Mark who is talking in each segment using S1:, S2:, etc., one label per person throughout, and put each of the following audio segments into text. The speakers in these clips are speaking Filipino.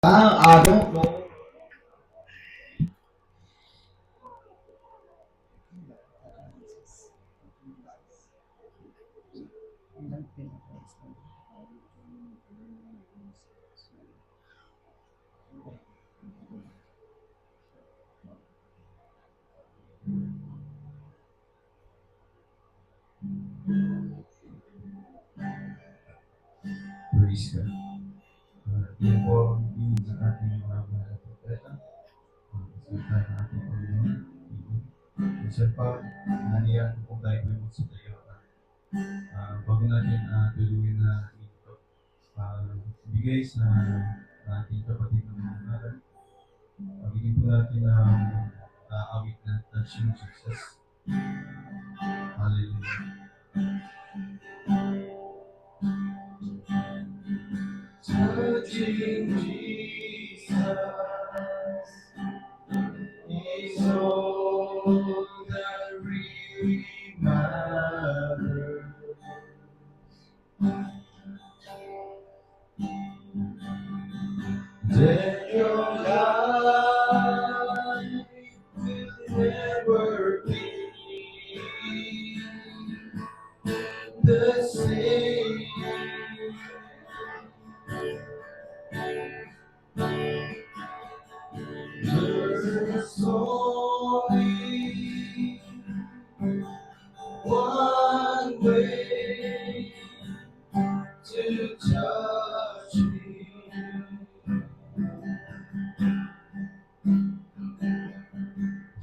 S1: I don't know. Praise God. Yan po ang ibig ng ating mga mahal na propeta. Salita ng ating Panginoon. Minsan pa, naniyan po tayo po yung magsitayo. Bago natin tuloy na ito, bigay sa ating kapatid ng mga mahal. Pagiging po natin ang awit na touching Jesus. Hallelujah. Touching Jesus is all that really matters. Then your life will never be the same. There's only one way to touch me.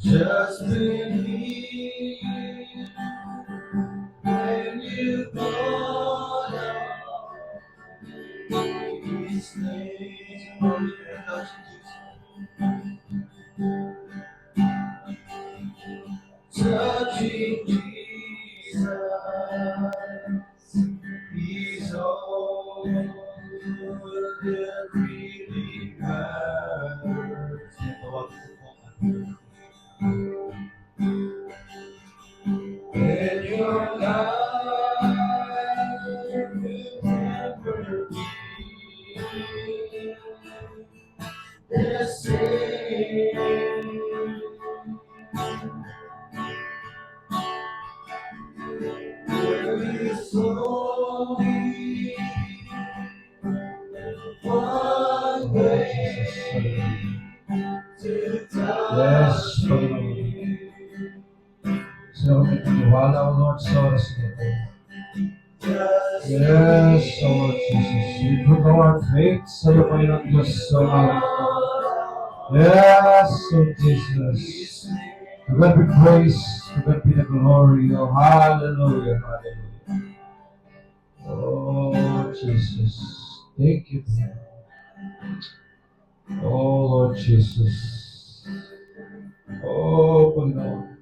S1: Just believe when you call out His name. Touching Jesus is all that really matters. And your life will never be the same. There is only one way to touch me. So may tiniwala, O Lord, sa oras nito. Yes, O Lord Jesus. We put our faith sa iyo, Panginoon Diyos, sa mga yes, O Jesus. To God be praise, to God be the glory, O hallelujah, hallelujah. Oh, Jesus. Thank you, Lord. Oh, Lord Jesus. Oh, Panginoon.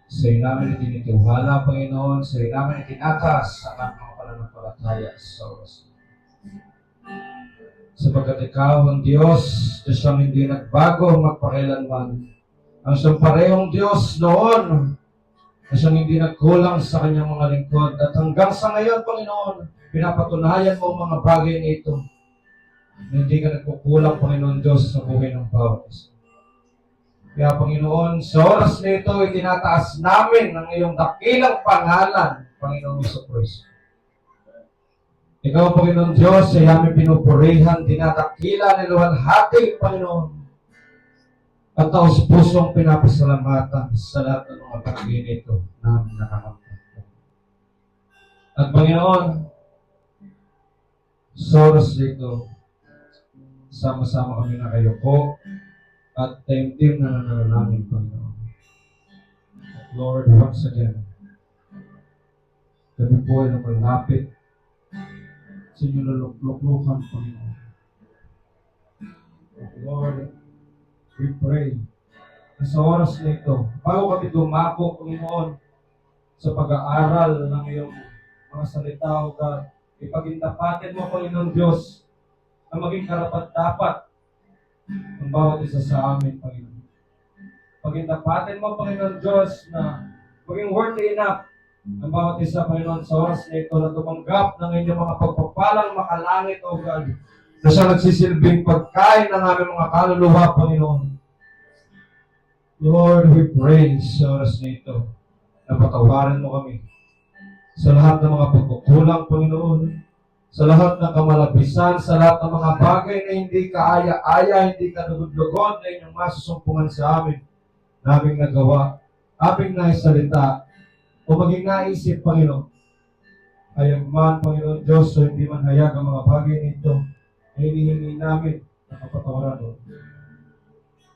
S1: Sa iyo namin itinitiwala, Panginoon. Sa iyo namin itinataas ang aming mga pananampalataya sa oras. Sapagkat ikaw ang Diyos, Diyos ang hindi nagbago magpakailanman. Ang siyang parehong Diyos noon, na siyang hindi nagkulang sa kanyang mga lingkod. At hanggang sa ngayon, Panginoon, pinapatunayan mo ang mga bagay na ito. Na hindi ka nagkukulang, Panginoon Diyos, sa buhay ng bawat isa. Kaya Panginoon, sa oras na ito, itinataas namin ang iyong dakilang pangalan, Panginoon Jesucristo. Ikaw, Panginoon Diyos, ay aming pinupurihan, dinadakila, niluwalhati, Panginoon. At taos pusong pinapasalamatan sa lahat ng mga bagay nito namin nakakamtan. At Panginoon, sa oras na ito, sama-sama kami nakayuko, at team na nananalangin, Panginoon. Lord, once again, kami po ay malapit sa inyong luklukan, Panginoon. Lord, we pray na sa oras na ito, bago kami dumako, Panginoon, sa pag-aaral ng iyong mga salita, O God, ipag-intapatin mo, Panginoon Diyos, na maging karapat-dapat ang bawat isa sa amin, Panginoon. Pag-intapatin mo, Panginoon Diyos, na maging worthy enough ang bawat isa, Panginoon, sa oras na ito na tumanggap ng inyong mga pagpapalang makalangit, O God, na siya nagsisilbing pagkain ng aming mga kaluluwa, Panginoon. Lord, we pray sa oras na ito na patawarin mo kami sa lahat ng mga pagkukulang, Panginoon, sa lahat ng kamalapisan, sa lahat ng mga bagay na hindi kaaya-aya, hindi kalugod-lugod na inyong masusumpungan sa amin, naming nagawa, aming naisalita, o maging naisip, Panginoon. Hayag man, Panginoon Diyos, o hindi man hayag ang mga bagay nito, ay hinihingi namin na kapatawaran mo.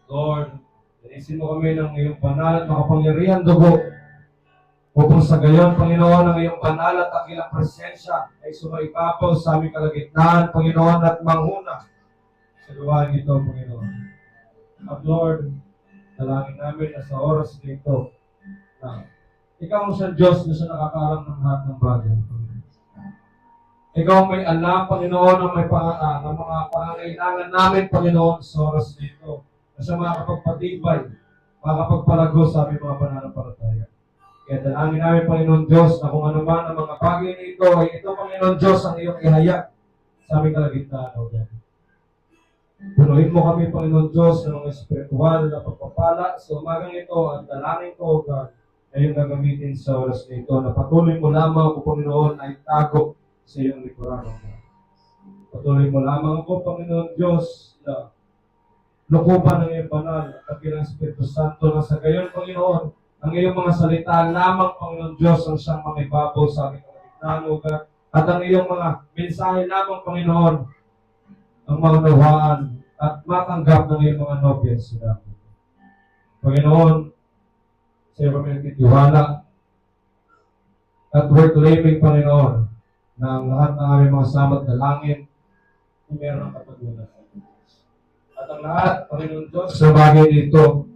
S1: Lord, naisin mo kami ng iyong banal at makapangyarihan dugo, upang sa gayon, Panginoon, ang iyong banal at dakilang presensya ay sumaipapaw sa aming kalagitnaan, Panginoon, at manghuna sa gawain ito, Panginoon. At Lord, dalangin namin na sa oras na ito, na ikaw ang sa Diyos na siya nakakaalam ng lahat ng bagay. Ikaw ang may alam, Panginoon, ng mga pangangailangan namin, Panginoon, sa oras na ito, na siya makakapagpatibay, makakapagpalago sa aming mga pananampalataya. Kaya dalangin namin, Panginoon Diyos, na kung ano man ang mga bagay nito, ay ito, Panginoon Diyos, ang iyong ihayag sa aming kalagitnaan, O God. Punuin mo kami, Panginoon Diyos, ng mga espiritual na pagpapala sa umagang ito at dalangin ko, O God, na iyong gagamitin sa oras na ito, na patuloy mo lamang ako, Panginoon, ay tago sa iyong likuran, O God. Patuloy mo lamang ako, Panginoon Diyos, na lukupan ng iyong banal at bilang Espiritu Santo na sa gayon, Panginoon, ang iyong mga salita lamang, Panginoon Diyos, ang siyang mangibabaw sa aming kalagitnaan, O God. At ang iyong mga mensahe lamang, Panginoon, ang maunawaan at matanggap ng iyong mga nobya sa dami. Panginoon, sa iyo kami nagtitiwala at we're claiming, Panginoon, na ang lahat ng aming mga samat na langit ay meron ng katagunan. At ang lahat, Panginoon Diyos, sa bagay dito,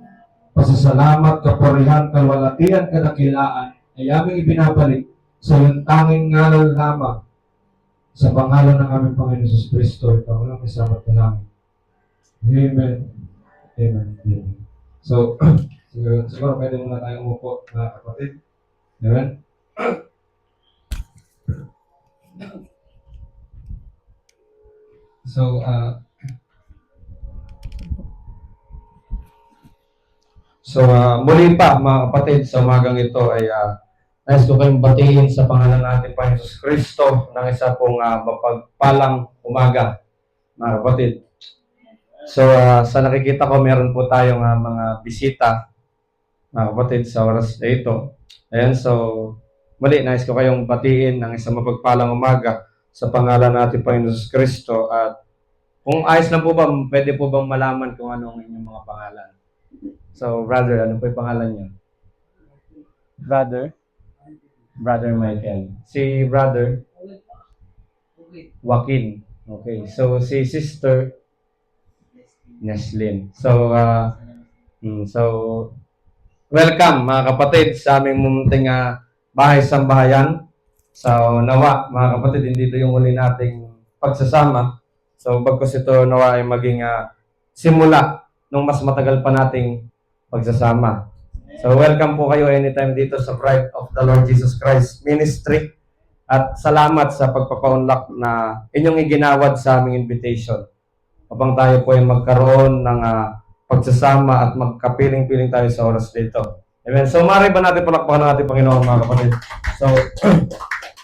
S1: pasasalamat, kapurihan, kalwalatian, kadakilaan, ay aming ibinabalik sa iyong tanging ngalan lamang sa pangalan ng aming Panginoon Jesus Kristo, ito ang isamat na namin. Amen. Amen. Amen. So, siguro pwede muna tayong umupo, mga kapatid. Amen. Muli pa, mga kapatid, sa umagang ito ay nais ko kayong batiin sa pangalan natin, Panginoon Jesus Kristo, ng isa pong mapagpalang umaga, mga kapatid. So, sa nakikita ko, meron po tayong mga bisita, mga kapatid, sa oras na ito. Ayan, so, muli, nais ko kayong batiin ng isang mapagpalang umaga sa pangalan natin, Panginoon Jesus Kristo. At kung ayos lang po ba, pwede po bang malaman kung ano ang inyong mga pangalan? So, brother, ano po yung pangalan niyo? Brother Michael. Si brother? Joaquin. Okay. So, si sister? Neslin. So, welcome mga kapatid sa aming munting bahay-sambahayan. So, nawa, mga kapatid, hindi ito yung uli nating pagsasama. So, bagkus ito nawa ay maging simula nung mas matagal pa nating pagsasama. So, welcome po kayo anytime dito sa Bride of the Lord Jesus Christ Ministry. At salamat sa pagpapaunlak na inyong iginawad sa aming invitation. Upang tayo po ay magkaroon ng pagsasama at magkapiling-piling tayo sa oras dito. Amen. So, maaari ba natin palakpakan ng ating Panginoon, mga kapatid? So,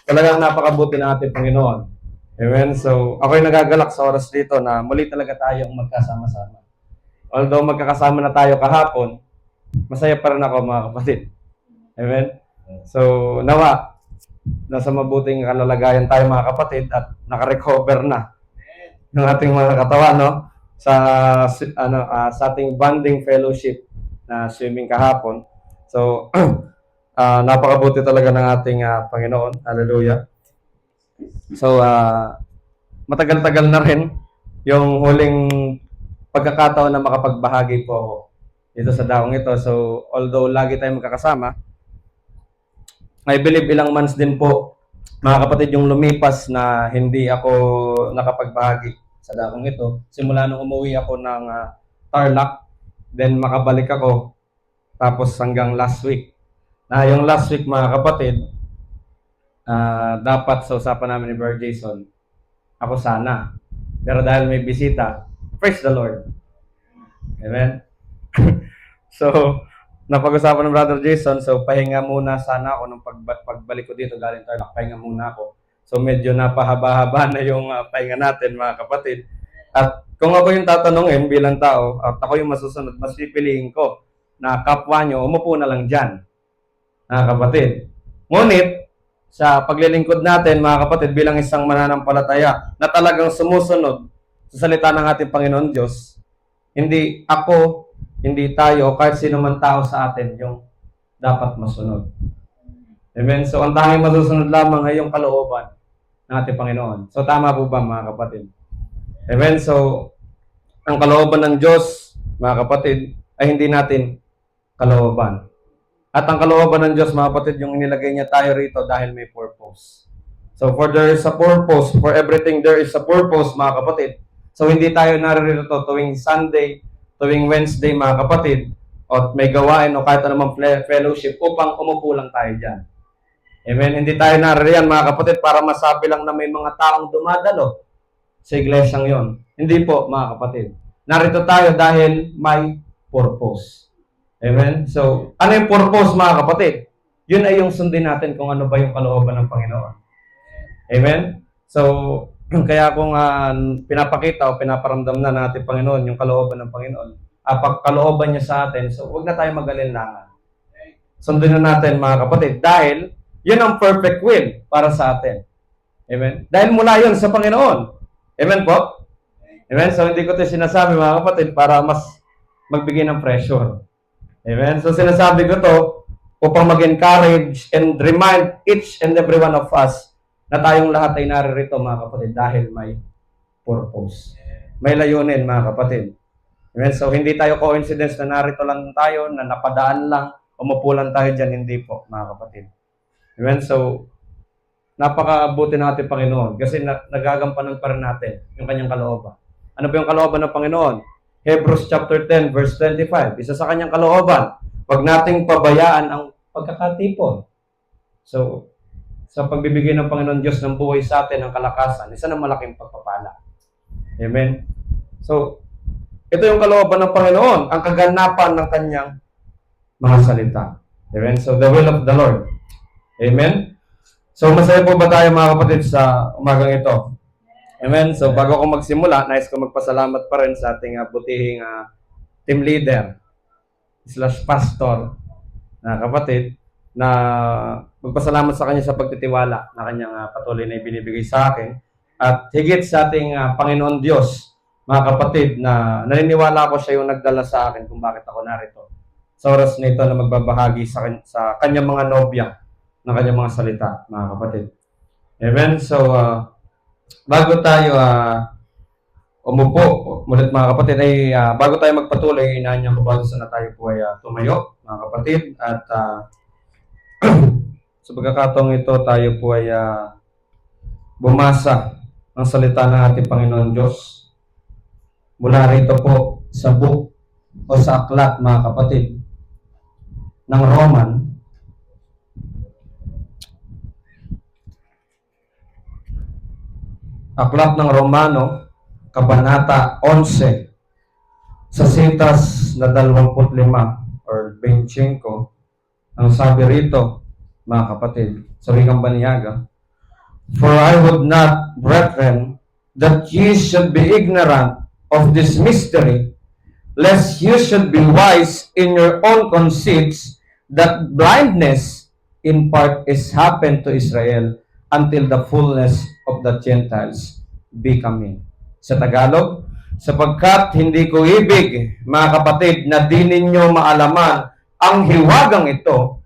S1: talagang napakabuti ng ating Panginoon. Amen. So, ako'y nagagalak sa oras dito na muli talaga tayong magkasama-sama. Although magkakasama na tayo kahapon, masaya pa rin ako, mga kapatid. Amen? So, nawa, nasa mabuting kalalagayan tayo, mga kapatid, at nakarecover na ng ating mga katawan, no? Sa ating bonding fellowship na swimming kahapon. So, napakabuti talaga ng ating Panginoon. Hallelujah. So, matagal-tagal na rin yung huling pagkakataon na makapagbahagi po ako dito sa daong ito. So, although lagi tayong magkakasama, I believe ilang months din po, mga kapatid, yung lumipas na hindi ako nakapagbahagi sa daong ito. Simula nung umuwi ako ng Tarlac, then makabalik ako, tapos hanggang last week. Yung last week, mga kapatid,
S2: dapat sa usapan namin ni Brother Jason, ako sana. Pero dahil may bisita, praise the Lord. Amen? So, napag-usapan ng Brother Jason, so pahinga muna sana ako nung pagbalik ko dito galing Tarlac, pahinga muna ako. So, medyo napahaba-haba na yung pahinga natin, mga kapatid. At kung ako yung tatanungin bilang tao, at ako yung masusunod, mas pipiliin ko na kapwa nyo, umupo na lang dyan, mga kapatid. Ngunit, sa paglilingkod natin, mga kapatid, bilang isang mananampalataya na talagang sumusunod sa salita ng ating Panginoon Diyos, hindi ako, hindi tayo, kahit sino man tao sa atin yung dapat masunod. Amen? So, ang tanging masusunod lamang ay yung kalooban ng ating Panginoon. So, tama po ba, mga kapatid? Amen? So, ang kalooban ng Diyos, mga kapatid, ay hindi natin kalooban. At ang kalooban ng Diyos, mga kapatid, yung inilagay niya tayo rito dahil may purpose. So, for there is a purpose. For everything there is a purpose, mga kapatid. So, hindi tayo naririto tuwing Sunday, tuwing Wednesday, mga kapatid, o may gawain o kahit anumang fellowship upang umupo lang tayo dyan. Amen? Hindi tayo naririyan, mga kapatid, para masabi lang na may mga taong dumadalo sa iglesyang yon. Hindi po, mga kapatid. Narito tayo dahil may purpose. Amen? So, ano yung purpose, mga kapatid? Yun ay yung sundin natin kung ano ba yung kalooban ng Panginoon. Amen? So, kaya kung pinapakita o pinaparamdam na natin Panginoon yung kalooban ng Panginoon, kalooban niya sa atin, so huwag na tayo mag-alinlangan. Sundin na natin, mga kapatid, dahil yun ang perfect will para sa atin. Amen? Dahil mula yun sa Panginoon. Amen po? Amen? So, hindi ko ito sinasabi, mga kapatid, para mas magbigay ng pressure. Amen? So, sinasabi ko to upang mag-encourage and remind each and every one of us na tayong lahat ay naririto, mga kapatid, dahil may purpose. May layunin, mga kapatid. Amen? So, hindi tayo coincidence na narito lang tayo, na napadaan lang, umupo lang tayo dyan. Hindi po, mga kapatid. Amen? So, napakabuti natin, Panginoon, kasi nagagampanan pa rin natin yung kanyang kalooban. Ano ba yung kalooban ng Panginoon? Hebrews chapter 10, verse 25. Isa sa kanyang kalooban, huwag nating pabayaan ang pagkakatipon. So, sa pagbibigay ng Panginoon Diyos ng buhay sa atin, ng kalakasan, isa ng malaking pagpapala. Amen? So, ito yung kalooban ng Panginoon, ang kaganapan ng kanyang mga salita. Amen? So, the will of the Lord. Amen? So, masaya po ba tayo, mga kapatid, sa umagang ito? Amen? So, bago ako magsimula, nais ko magpasalamat pa rin sa ating butihing team leader / pastor na kapatid, na magpasalamat sa kanya sa pagtitiwala na kanyang patuloy na ibinibigay sa akin. At higit sa ating Panginoon Diyos, mga kapatid, na naniniwala ko siya yung nagdala sa akin kung bakit ako narito sa oras nito na magbabahagi sa kanyang mga nobya ng kanyang mga salita, mga kapatid. Amen? So, bago tayo umupo, mulit mga kapatid, ay bago tayo magpatuloy, inaanyang ko bago sana tayo po ay tumayo, mga kapatid, at sa pagkakataong ito, tayo po ay bumasa ng salita ng ating Panginoon Diyos mula rito po sa book o sa aklat, mga kapatid, ng Roman. Aklat ng Romano, Kabanata 11, sa sitas na 25 or 25, ang sabi rito, mga kapatid, sa wikang Baniyaga, "For I would not, brethren, that ye should be ignorant of this mystery, lest you should be wise in your own conceits, that blindness in part is happened to Israel until the fullness of the Gentiles be come in." Sa Tagalog, sapagkat hindi ko ibig, mga kapatid, na di ninyo maalaman ang hiwagang ito,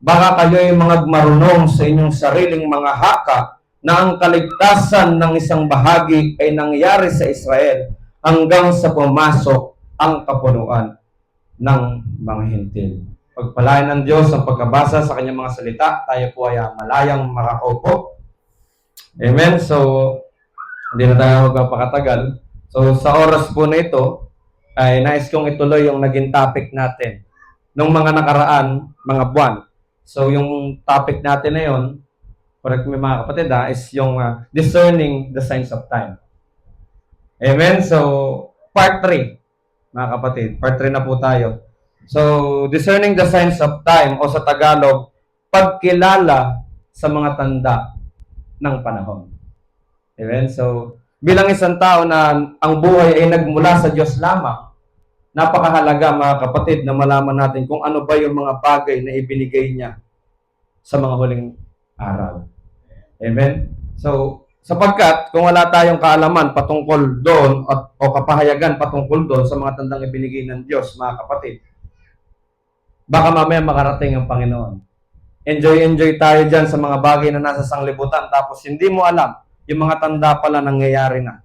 S2: baka kayo'y mga marunong sa inyong sariling mga haka na ang kaligtasan ng isang bahagi ay nangyari sa Israel hanggang sa pumasok ang kapunuan ng mga hintil. Pagpalain ng Diyos ang pagkabasa sa kanyang mga salita, tayo po ay malayang makakaupo. Amen? So, hindi na tayo magpapakatagal. So, sa oras po na ito, ay nais kong ituloy yung naging topic natin nung mga nakaraan, mga buwan. So, yung topic natin na yun correct me mga kapatid is yung discerning the signs of time. Amen? So, part 3, mga kapatid. Part 3 na po tayo. So, discerning the signs of time o sa Tagalog, pagkilala sa mga tanda ng panahon. Amen? So, bilang isang tao na ang buhay ay nagmula sa Diyos lamang, napakahalaga mga kapatid na malaman natin kung ano ba yung mga bagay na ibinigay niya sa mga huling araw. Amen? So, sapagkat kung wala tayong kaalaman patungkol doon o kapahayagan patungkol doon sa mga tandang ibinigay ng Diyos, mga kapatid, baka mamaya makarating ang Panginoon. Enjoy tayo dyan sa mga bagay na nasa sanglibutan tapos hindi mo alam yung mga tanda pala nangyayari na.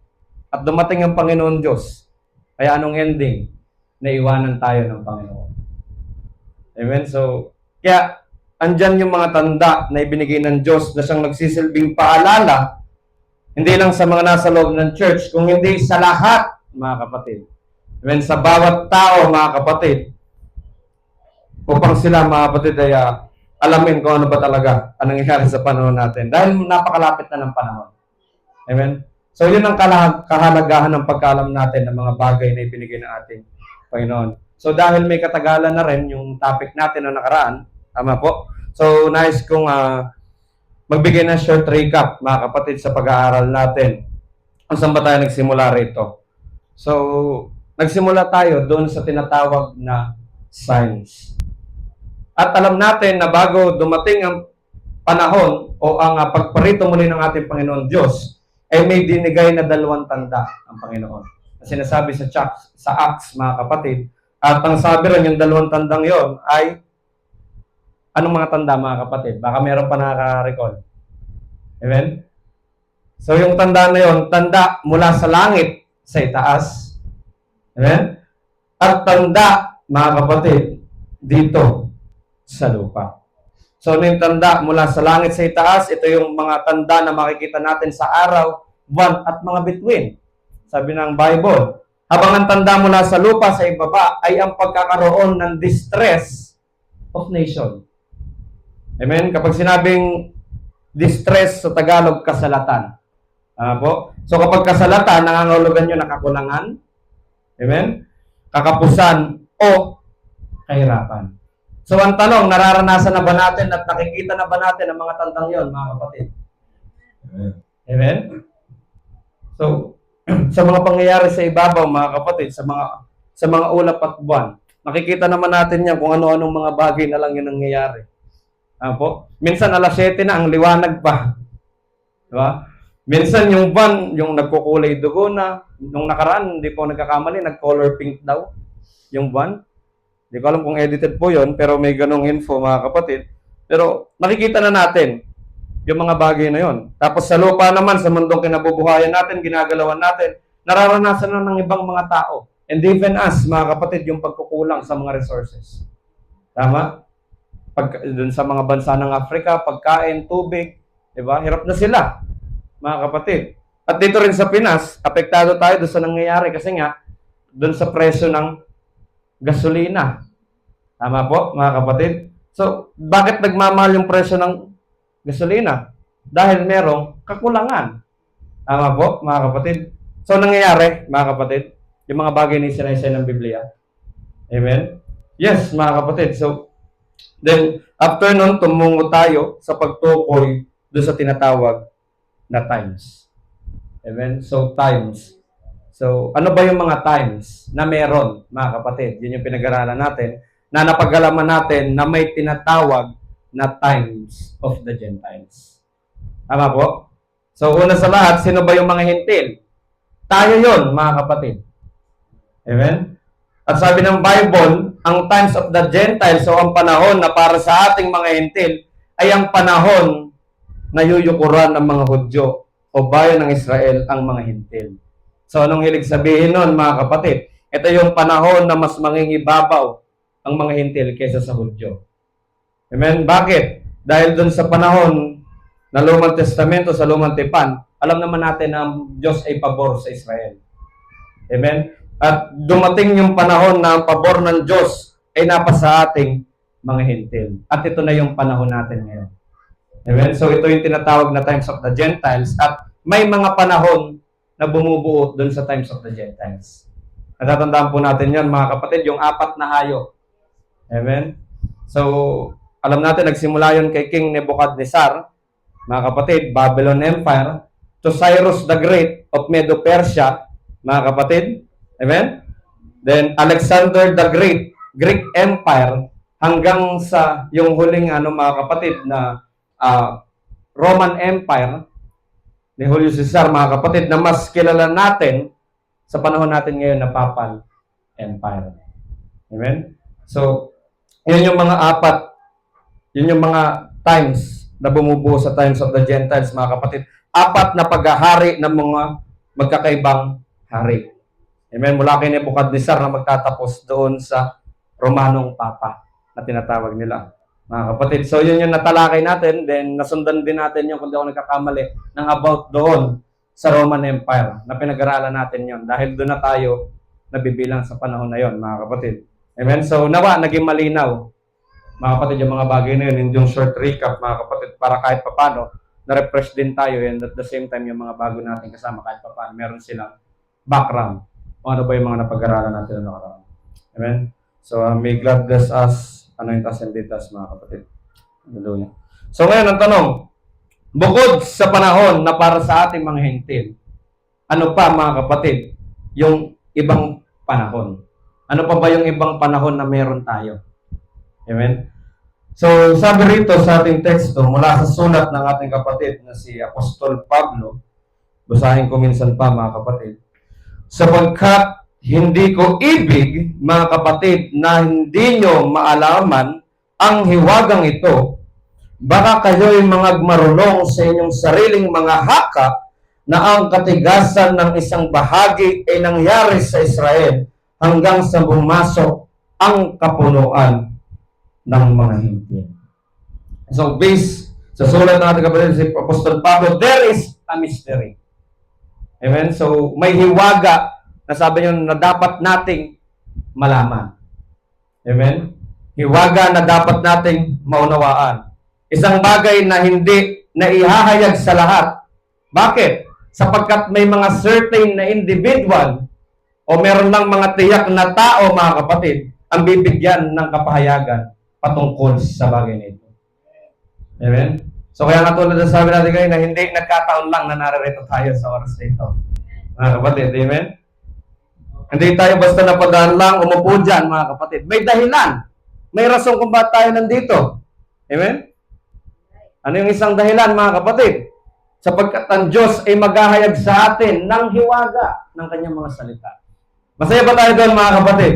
S2: At dumating ang Panginoon Diyos. Kaya anong ending? Naiwanan tayo ng Panginoon. Amen? So, kaya andyan yung mga tanda na ibinigay ng Diyos na siyang nagsisilbing paalala, hindi lang sa mga nasa loob ng church, kung hindi sa lahat, mga kapatid. Amen? Sa bawat tao, mga kapatid, upang sila, mga kapatid, ay alamin kung ano ba talaga ang nangyayari sa panahon natin. Dahil napakalapit na ng panahon. Amen? So, yun ang kahalagahan ng pagkaalam natin ng mga bagay na ibinigay ng ating Panginoon. So, dahil may katagalan na rin yung topic natin na nakaraan, tama po? So, nice kong magbigay ng short recap, mga kapatid, sa pag-aaral natin. Kung saan ba tayo nagsimula rito? So, nagsimula tayo doon sa tinatawag na signs. At alam natin na bago dumating ang panahon o ang pagparito muli ng ating Panginoon Diyos, ay may dinigay na 2 tanda ang Panginoon. Sinasabi sa Acts, mga kapatid, at ang sabi rin yung 2 tandang yon ay, anong mga tanda, mga kapatid? Baka meron pa nakaka-recall. Amen? So, yung tanda na yon, tanda mula sa langit sa itaas. Amen? At tanda, mga kapatid, dito sa lupa. So, ano yung tanda mula sa langit sa itaas? Ito yung mga tanda na makikita natin sa araw, buwan, at mga bituin. Sabi ng Bible, habang ang tanda mula sa lupa sa ibaba ay ang pagkakaroon ng distress of nation. Amen? Kapag sinabing distress sa Tagalog, kasalatan. Po? So kapag kasalatan, nangangahulugan nyo na kakulangan, amen? Kakapusan o kahirapan. So ang tanong, nararanasan na ba natin at nakikita na ba natin ang mga tandang yon, mga kapatid? Amen? Amen? So, sa mga pangyayari sa ibabaw, mga kapatid, sa mga ulap at buwan, makikita naman natin yan kung ano-anong mga bagay na lang yun nangyayari. Po? Minsan alas 7 na, ang liwanag pa. Diba? Minsan yung buwan, yung nagkukulay dugo na, nung nakaraan, hindi po nagkakamali, nag-color pink daw yung buwan. Hindi ko alam kung edited po yon, pero may ganong info, mga kapatid. Pero nakikita na natin yung mga bagay na yon. Tapos sa lupa naman, sa mundong kinabubuhayan natin, ginagalawan natin, nararanasan na ng ibang mga tao. And even us, mga kapatid, yung pagkukulang sa mga resources. Tama? Dun sa mga bansa ng Africa, pagkain, tubig, diba? Hirap na sila, mga kapatid. At dito rin sa Pinas, apektado tayo doon sa nangyayari kasi nga, doon sa presyo ng gasolina. Tama po, mga kapatid? So, bakit nagmamahal yung presyo ng gasolina? Dahil merong kakulangan. Tama po, mga kapatid? So, nangyayari, mga kapatid, yung mga bagay na sinaysay ng Biblia. Amen? Yes, mga kapatid. So, then, after nun, tumungo tayo sa pagtukoy doon sa tinatawag na times. Amen? So, times. So, ano ba yung mga times na meron, mga kapatid? Yun yung pinag-aralan natin, na napag-alaman natin na may tinatawag na times of the Gentiles. Tama po? So, una sa lahat, sino ba yung mga hintil? Tayo yon, mga kapatid. Amen? At sabi ng Bible, ang times of the Gentiles, so ang panahon na para sa ating mga hintil, ay ang panahon na yuyukuran ng mga Hudyo o bayan ng Israel ang mga hintil. So, anong hilig sabihin nun, mga kapatid? Ito yung panahon na mas mangingibabaw ang mga hintil kaysa sa Hudyo. Amen? Bakit? Dahil dun sa panahon na Lumang Testamento, sa Lumang Tipan, alam naman natin na ang Diyos ay pabor sa Israel. Amen? At dumating yung panahon na ang pabor ng Diyos ay napasa ating mga hintil. At ito na yung panahon natin ngayon. Amen? So ito yung tinatawag na times of the Gentiles at may mga panahon na bumubuo doon sa times of the Gentiles. Natatandaan po natin yon mga kapatid, yung 4 na hayop. Amen? So, alam natin, nagsimula yon kay King Nebuchadnezzar, mga kapatid, Babylon Empire, to Cyrus the Great of Medo-Persia, mga kapatid. Amen? Then, Alexander the Great, Greek Empire, hanggang sa yung huling, mga kapatid, na Roman Empire, ni Julius Caesar, mga kapatid, na mas kilala natin sa panahon natin ngayon na Papal Empire. Amen? So, yun yung mga yun yung mga times na bumubuo sa times of the Gentiles, mga kapatid. 4 na paghahari ng mga magkakaibang hari. Amen? Mula kay Nebuchadnezzar na magtatapos doon sa Romanong Papa na tinatawag nila, mga kapatid. So, yun yung natalakay natin. Then, nasundan din natin yung, kung di ako nagkakamali, ng about doon sa Roman Empire na pinag-aralan natin yon dahil doon na tayo nabibilang sa panahon na yon, mga kapatid. Amen? So, nawa, naging malinaw, mga kapatid, yung mga bagay na yun, yung short recap, mga kapatid, para kahit papano, na-refresh din tayo, and at the same time, yung mga bago natin kasama, kahit papano, meron silang background. Kung ano ba yung mga napag-aralan natin na nakaraan. Amen? So, may God bless us, anoint us and lead us, mga kapatid. Hallelujah. So, ngayon, ang tanong, bukod sa panahon na para sa ating mga hentil, ano pa, mga kapatid, yung ibang panahon? Ano pa ba yung ibang panahon na meron tayo? Amen? So, sabi rito sa ating teksto, mula sa sulat ng ating kapatid na si Apostol Pablo, basahin ko minsan pa, mga kapatid, sapagkat hindi ko ibig, mga kapatid, na hindi nyo maalaman ang hiwagang ito, baka kayo'y mga marunong sa inyong sariling mga haka na ang katigasan ng isang bahagi ay nangyari sa Israel hanggang sa bumasok ang kapunuan ng mga Hintil. So, based sa sulat ng ating kapatid si Apostol Pablo, there is a mystery. Amen? So, may hiwaga na sabi niyo na dapat nating malaman. Amen? Hiwaga na dapat nating maunawaan. Isang bagay na hindi na ihahayag sa lahat. Bakit? Sapagkat may mga certain na individual o meron lang mga tiyak na tao, mga kapatid, ang bibigyan ng kapahayagan patungkol sa bagay nito. Amen? So kaya nga tulad na sabi natin kayo na hindi nagkataon lang na naririto tayo sa oras nito. Mga kapatid, amen? Hindi tayo basta napadaan lang, umupo dyan, mga kapatid. May dahilan. May rason kung bakit tayo nandito. Amen? Ano yung isang dahilan, mga kapatid? Sapagkat ang Diyos ay maghahayag sa atin ng hiwaga ng kanyang mga salita. Masaya ba tayo doon, mga kapatid?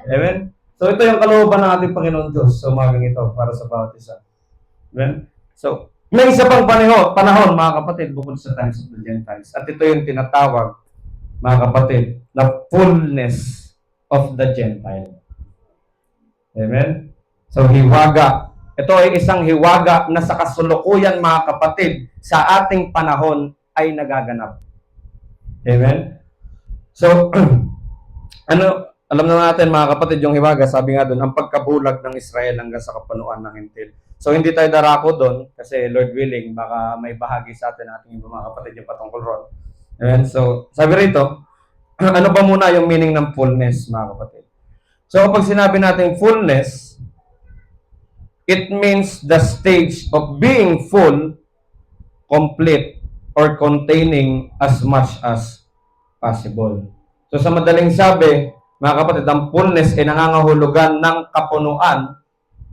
S2: Amen? So ito yung kalooban ng ating Panginoon Diyos sa umagang ito para sa bawat isa. Amen? So, may isa pang panahon, mga kapatid, bukod sa times of the Gentiles. At ito yung tinatawag, mga kapatid, na fullness of the Gentile. Amen? So, hiwaga. Ito ay isang hiwaga na sa kasulukuyan, mga kapatid, sa ating panahon ay nagaganap. Amen? So, alam na natin, mga kapatid, yung hiwaga, sabi nga doon, ang pagkabulag ng Israel hanggang sa kapunuan ng Hintil. So, hindi tayo darako doon, kasi Lord willing, baka may bahagi sa atin ating mga kapatid yung patungkol ron. Amen? So, sabi rito, ano ba muna yung meaning ng fullness, mga kapatid? So, kapag sinabi natin fullness, it means the stage of being full, complete, or containing as much as possible. So, sa madaling sabi, mga kapatid, ang fullness ay nangangahulugan ng kapunuan,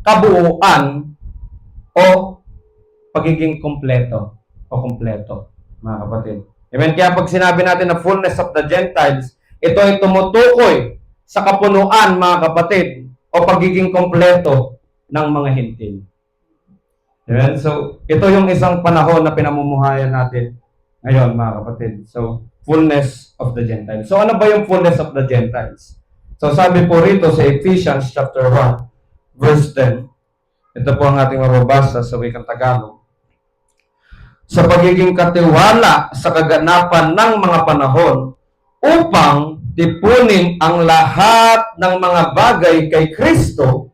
S2: kabuuan, o pagiging kompleto o kompleto, mga kapatid. Amen? Kaya pag sinabi natin na fullness of the Gentiles, ito ay tumutukoy sa kapunuan, mga kapatid, o pagiging kompleto ng mga Hintil. Amen? So, ito yung isang panahon na pinamumuhayan natin ngayon, mga kapatid. So, fullness of the Gentiles. So, ano ba yung fullness of the Gentiles? So, sabi po rito sa Ephesians chapter 1, verse 10, ito po ang ating mababasa sa wikang Tagalog. Sa pagiging katiwala sa kaganapan ng mga panahon upang tipunin ang lahat ng mga bagay kay Kristo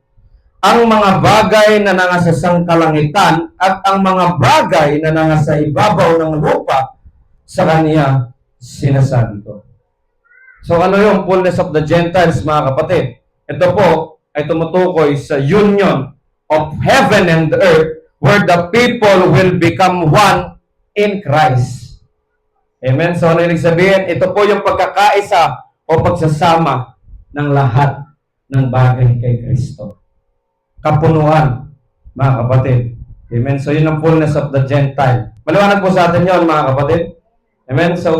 S2: ang mga bagay na nangasa sa kalangitan at ang mga bagay na nangasa ibabaw ng lupa sa kanya sinasabi ko. So ano yung fullness of the Gentiles, mga kapatid? Ito po ay tumutukoy sa union of heaven and earth where the people will become one in Christ. Amen? So ano ibig sabihin? Ito po yung pagkakaisa o pagsasama ng lahat ng bagay kay Kristo. Kapunuan, mga kapatid. Amen? So, yun ang fullness of the Gentile. Maliwanag po sa atin yun, mga kapatid. Amen? So,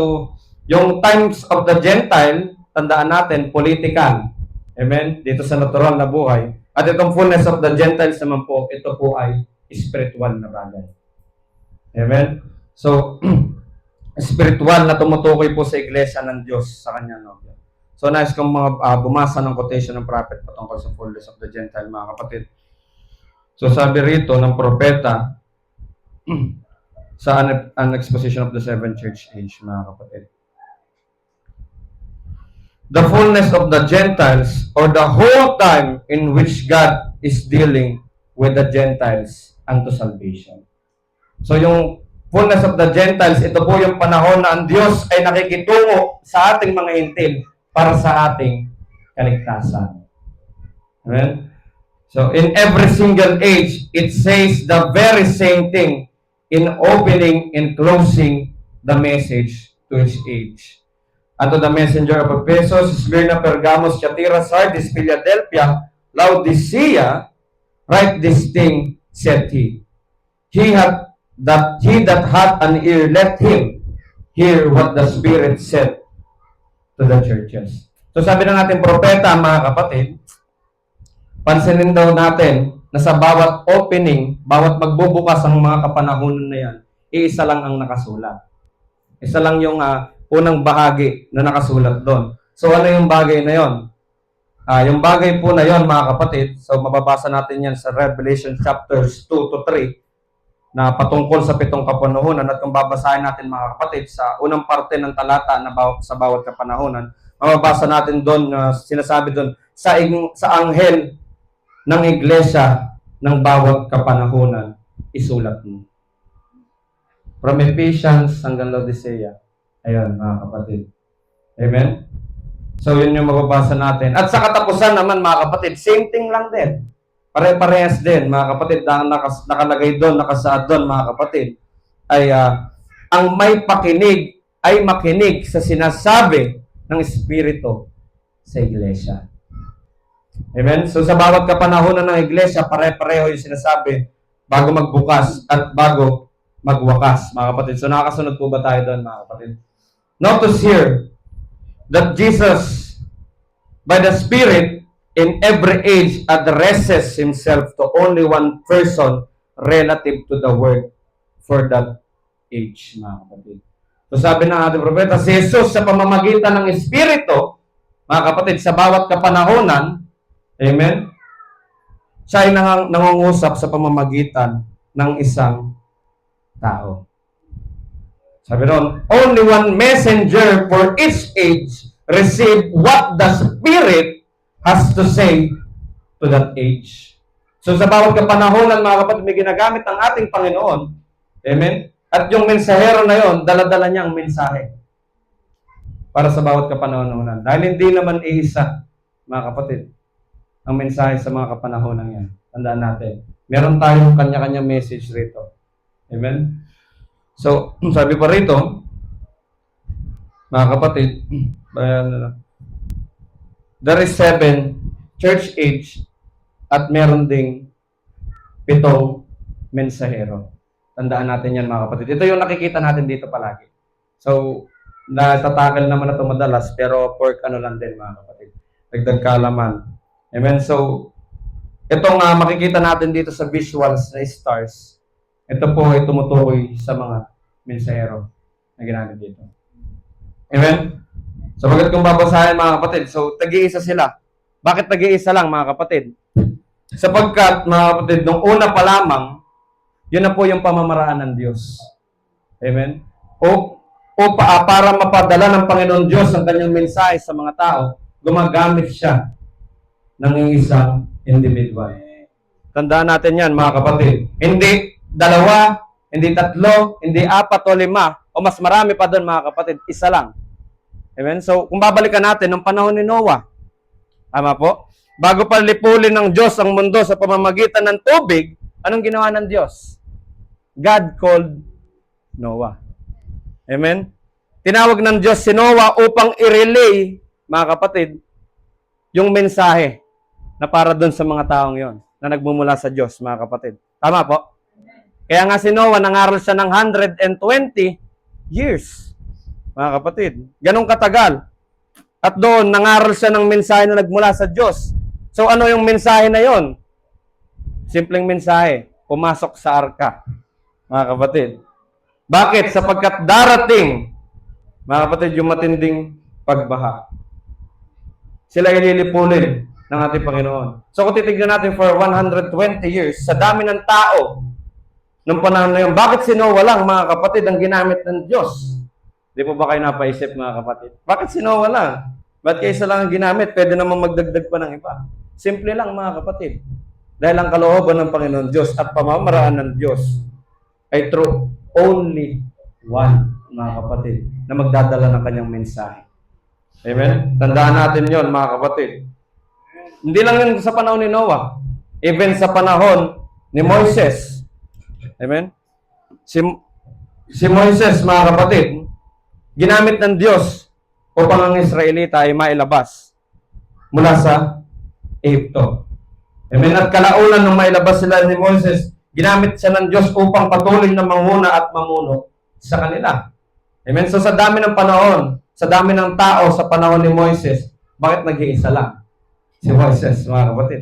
S2: yung times of the Gentile, tandaan natin, political. Amen? Dito sa natural na buhay. At itong fullness of the Gentiles naman po, ito po ay spiritual na bagay. Amen? So, spiritual na tumutukoy po sa iglesia ng Diyos sa kanya. No? So, nais kong mga bumasa ng quotation ng prophet patungkol sa fullness of the Gentile, mga kapatid. So, sabi rito ng propeta sa an exposition of the seven church age, mga kapatid. The fullness of the Gentiles, or the whole time in which God is dealing with the Gentiles unto salvation. So, yung fullness of the Gentiles, ito po yung panahon na ang Diyos ay nakikitungo sa ating mga hintil para sa ating kaligtasan. Amen? So, in every single age, it says the very same thing in opening and closing the message to each age. Unto the messenger of Ephesus, Smyrna, Pergamos, Thyatira, Sardis, Philadelphia, Laodicea, write this thing, said he. He that hath an ear, let him hear what the Spirit said to the churches. So sabi ng ating propeta, mga kapatid, pansinin daw natin na sa bawat opening, bawat magbubukas ang mga kapanahunan na yan, iisa lang ang nakasulat. Isa lang yung unang bahagi na nakasulat doon. So ano yung bagay na yon? Yung bagay po na yon, mga kapatid, so mababasa natin yan sa Revelation chapters 2 to 3 na patungkol sa 7 kapanahunan. At kung babasahin natin, mga kapatid, sa unang parte ng talata na sa bawat kapanahunan, mababasa natin doon na sinasabi doon sa anghel ng iglesia ng bawat kapanahunan, isulat mo. From Ephesians hanggang Laodicea. Ayun, mga kapatid. Amen? So, yun yung mababasa natin. At sa katapusan naman, mga kapatid, same thing lang din. Pare-parehas din, mga kapatid, nakalagay doon, nakasaad doon, mga kapatid, ay ang may pakinig ay makinig sa sinasabi ng Espiritu sa iglesia. Amen? So, sa bawat kapanahonan ng iglesia, pare-pareho yung sinasabi bago magbukas at bago magwakas, mga kapatid. So, nakakasunod po ba tayo doon, mga kapatid? Notice here that Jesus, by the Spirit, in every age, addresses Himself to only one person relative to the word for that age, mga kapatid. So, sabi ng ating propeta, si Jesus sa pamamagitan ng Espiritu, mga kapatid, sa bawat kapanahonan, amen, siya ay nangungusap sa pamamagitan ng isang tao. Sabi ron, only one messenger for each age receive what the Spirit has to say to that age. So sa bawat kapanahonan, mga kapatid, may ginagamit ang ating Panginoon. Amen? At yung mensahero na yon, dala-dala niya ang mensahe para sa bawat kapanahonan. Dahil hindi naman iisa, mga kapatid, ang mensahe sa mga kapanahonan yan. Tandaan natin. Meron tayong kanya-kanya message rito. Amen? So, sabi pa rito, mga kapatid, there is 7 church age at meron ding 7 mensahero. Tandaan natin yan, mga kapatid. Ito yung nakikita natin dito palagi. So, natatakal naman na ito madalas, pero pork ano lang din, mga kapatid. Dagdag kaalaman. Amen? So, itong makikita natin dito sa visuals na stars, ito po ay tumutukoy sa mga mensahero na ginamit dito. Amen? So, bagat kung babasahin, mga kapatid, so, tag-iisa sila. Bakit tag-iisa lang, mga kapatid? Sapagkat, mga kapatid, nung una pa lamang, yun na po yung pamamaraan ng Diyos. Amen? Para mapadala ng Panginoon Diyos ang kanyang mensahe sa mga tao, gumagamit siya ng isang individual. Tandaan natin yan, mga kapatid. Hindi dalawa, hindi tatlo, hindi apat o lima, o mas marami pa doon, mga kapatid. Isa lang. Amen? So, kung babalikan natin, nung panahon ni Noah, tama po? Bago pa lipulin ng Diyos ang mundo sa pamamagitan ng tubig, anong ginawa ng Diyos? God called Noah. Amen? Tinawag ng Diyos si Noah upang i-relay, mga kapatid, yung mensahe na para doon sa mga taong yon na nagmumula sa Diyos, mga kapatid. Tama po? Kaya nga si Noah, nangaral siya ng 120 years, mga kapatid. Ganong katagal. At doon, nangaral siya ng mensahe na nagmula sa Diyos. So ano yung mensahe na yon? Simpleng mensahe, pumasok sa arka, mga kapatid. Bakit? Sapagkat darating, mga kapatid, yung matinding pagbaha. Sila ililipulin ng ating Panginoon. So kung titignan natin for 120 years, sa dami ng tao, nung panahon na yun, bakit si Noah lang, mga kapatid, ang ginamit ng Diyos? Di po ba kayo napaisip, mga kapatid? Bakit si Noah lang? Ba't kayo isa lang ang ginamit? Pwede naman magdagdag pa ng iba. Simple lang, mga kapatid. Dahil ang kalooban ng Panginoon Diyos at pamamaraan ng Diyos ay through only one, mga kapatid, na magdadala ng kanyang mensahe. Amen? Tandaan natin yon, mga kapatid. Hindi lang yun sa panahon ni Noah. Even sa panahon ni Moises. Amen? Si Moises, mga kapatid, ginamit ng Diyos upang ang Israelita ay mailabas mula sa Egypto. Amen? At kalaunan nung mailabas sila ni Moises, ginamit siya ng Diyos upang patuloy na manguna at mamuno sa kanila. Amen? So sa dami ng panahon, sa dami ng tao sa panahon ni Moises, bakit nag-iisa lang si Moises, mga kapatid?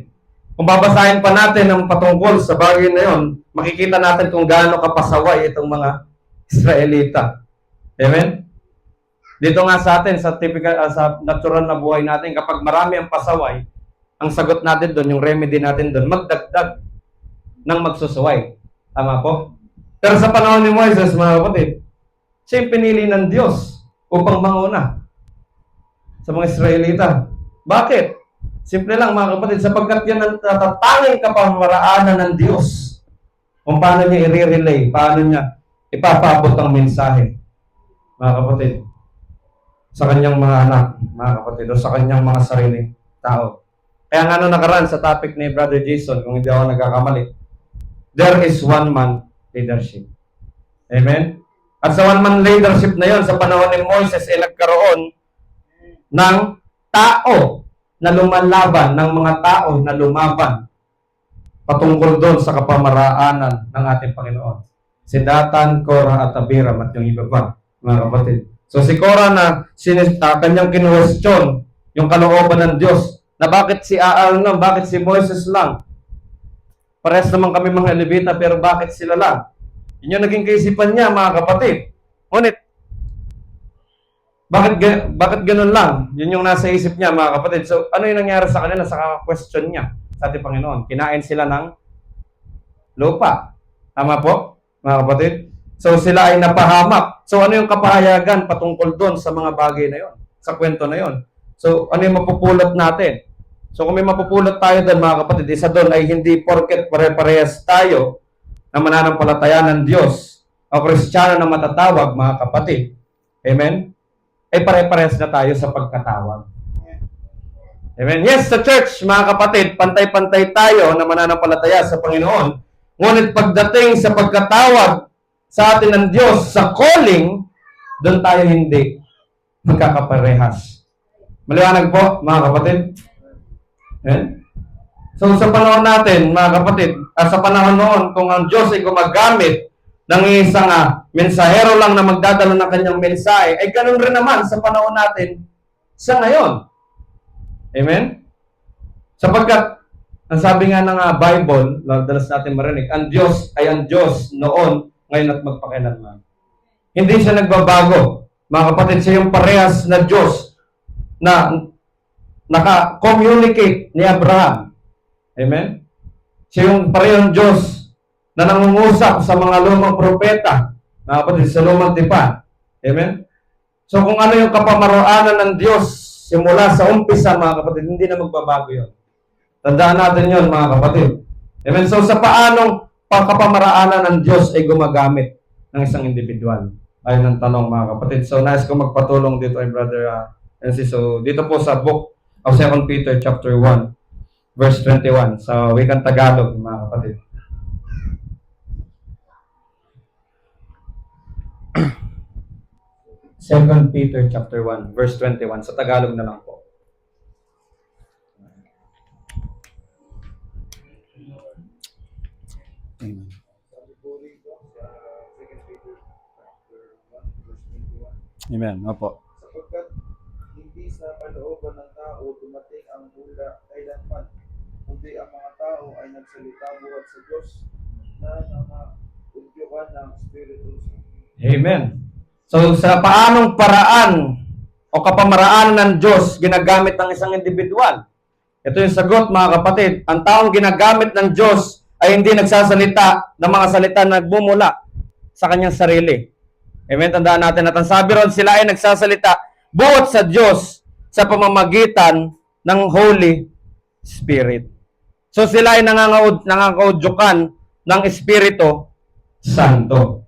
S2: Kung babasahin pa natin ang patungkol sa bagay na yon, makikita natin kung gaano kapasaway itong mga Israelita. Amen? Dito nga sa atin, sa typical, sa natural na buhay natin, kapag marami ang pasaway, ang sagot natin doon, yung remedy natin doon, magdagdag ng magsusuway. Tama po? Pero sa panahon ni Moises, mga kapatid, siya yung pinili ng Diyos upang manguna sa mga Israelita. Bakit? Simple lang, mga kapatid, sapagkat yan ang natatanging kapamaraanan ng Diyos kung paano niya i-relay, paano niya ipapabot ang mensahe, mga kapatid, sa kanyang mga anak, mga kapatid, o sa kanyang mga sariling tao. Kaya nga nung nakaraan sa topic ni Brother Jason, kung hindi ako nagkakamali, there is one man leadership. Amen? At sa one man leadership na yon, sa panahon ni Moises, ay nagkaroon ng tao na lumalaban, ng mga tao na lumaban patungkol doon sa kapamaraanan ng ating Panginoon. Si Datan, Korah, at Abiram, at yung iba pa, mga kapatid. So si Korah na kanyang kinuwestiyon yung kalooban ng Diyos, na bakit si Aaron lang, bakit si Moises lang? Parehas naman kami mga Levita, pero bakit sila lang? Yun yung naging kaisipan niya, mga kapatid. Ngunit, bakit ganun lang? Yun yung nasa isip niya, mga kapatid. So, ano yung nangyari sa kanila sa question niya sa ating Panginoon? Kinain sila ng lupa. Tama po, mga kapatid? So, sila ay napahamak. So, ano yung kapahayagan patungkol doon sa mga bagay na yon, sa kwento na yon? So, ano yung mapupulot natin? So, kung may mapupulot tayo doon, mga kapatid, isa doon ay hindi porket pare-parehas tayo na mananampalataya ng Diyos o Kristiyano na matatawag, mga kapatid. Amen? Ay pare-parehas na tayo sa pagkatawag. Amen? Yes, sa church, mga kapatid, pantay-pantay tayo na mananampalataya sa Panginoon. Ngunit pagdating sa pagkatawag sa atin ng Diyos, sa calling, doon tayo hindi magkakaparehas. Maliwanag po, mga kapatid? Amen? So, sa panahon natin, mga kapatid, sa panahon noon, kung ang Diyos ay gumagamit ng isang mensahero lang na magdadala ng kanyang mensahe, ay ganun rin naman sa panahon natin sa ngayon. Amen? Sapagkat, ang sabi nga ng Bible, dalas natin marinig, ang Diyos ay ang Diyos noon, ngayon at magpakailanman. Hindi siya nagbabago. Mga kapatid, siya yung parehas na Diyos na naka-communicate ni Abraham. Amen? Siya yung parehong Diyos na nangungusap sa mga lumang propeta, mga kapatid, sa lumang tipan. Amen? So kung ano yung kapamaraanan ng Diyos simula sa umpisa, mga kapatid, hindi na magbabago yun. Tandaan natin yun, mga kapatid. Amen? So sa paanong pagkapamaraanan ng Diyos ay gumagamit ng isang individual? Ayun ang tanong mga kapatid. So nais ko magpatulong dito ay Brother NC. So dito po sa book of 2 Peter chapter 1 verse 21 sa wikang Tagalog mga kapatid. Second Peter chapter 1 verse 21 sa Tagalog na lang po. Amen. Amen. Opo.
S3: Sapagkat hindi sa kalooban ng tao dumating ang hula kailanman, kundi ang mga tao ay nagsalita buhat sa Diyos na nangaudyokan ng Espiritu Santo.
S2: Amen. So sa paanong paraan o kapamaraan ng Diyos ginagamit ng isang individual? Ito yung sagot mga kapatid. Ang taong ginagamit ng Diyos ay hindi nagsasalita ng mga salita na nagmumula sa kanyang sarili. Amen. Tandaan natin at ang sabi ron, sila ay nagsasalita buhat sa Diyos sa pamamagitan ng Holy Spirit. So sila ay nangangaudyukan ng Espiritu Santo.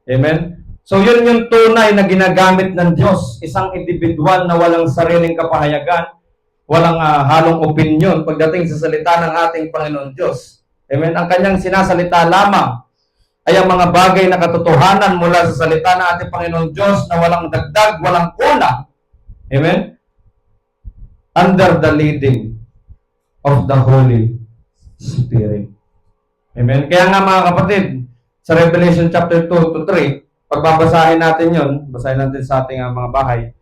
S2: Amen. So yun yung tunay na ginagamit ng Diyos, isang individual na walang sariling kapahayagan, walang halong opinyon pagdating sa salita ng ating Panginoon Diyos. Amen. Ang kanyang sinasalita lamang ay ang mga bagay na katotohanan mula sa salita ng ating Panginoon Diyos na walang dagdag, walang kulang. Amen. Under the leading of the Holy Spirit. Amen. Kaya nga mga kapatid, sa Revelation chapter 2 to 3, pagbabasahin natin yon, basahin natin sa ating mga bahay,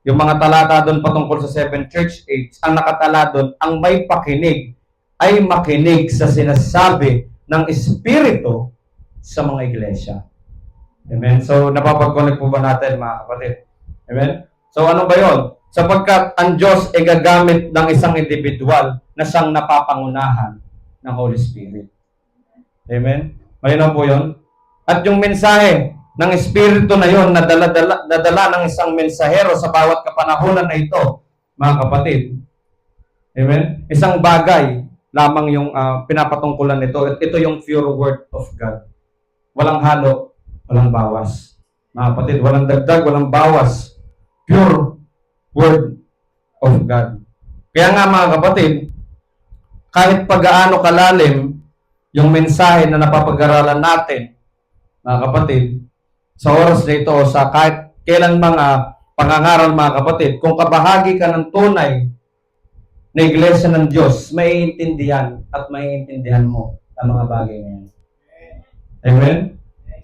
S2: yung mga talata doon patungkol sa 7 church age, ang nakatala doon, ang may pakinig ay makinig sa sinasabi ng Espiritu sa mga iglesia. Amen? So, napapag-connect po ba natin mga kapatid? Amen? So, ano ba yun? Sapagkat ang Diyos ay gagamit ng isang individual na siyang napapangunahan ng Holy Spirit. Amen? Malinaw po yun? At yung mensahe ng Espiritu na yon na dala ng isang mensahero sa bawat kapanahunan na ito, mga kapatid. Amen? Isang bagay lamang yung pinapatungkulan nito. Ito yung pure word of God. Walang halo, walang bawas. Mga kapatid, walang dagdag, walang bawas. Pure word of God. Kaya nga mga kapatid, kahit pag-aano kalalim yung mensahe na napapag-aralan natin, mga kapatid, sa oras na ito, sa kahit kailan mga pangangaral mga kapatid, kung kabahagi ka ng tunay na iglesia ng Diyos, maiintindihan at maiintindihan mo ang mga bagay na yan. Amen?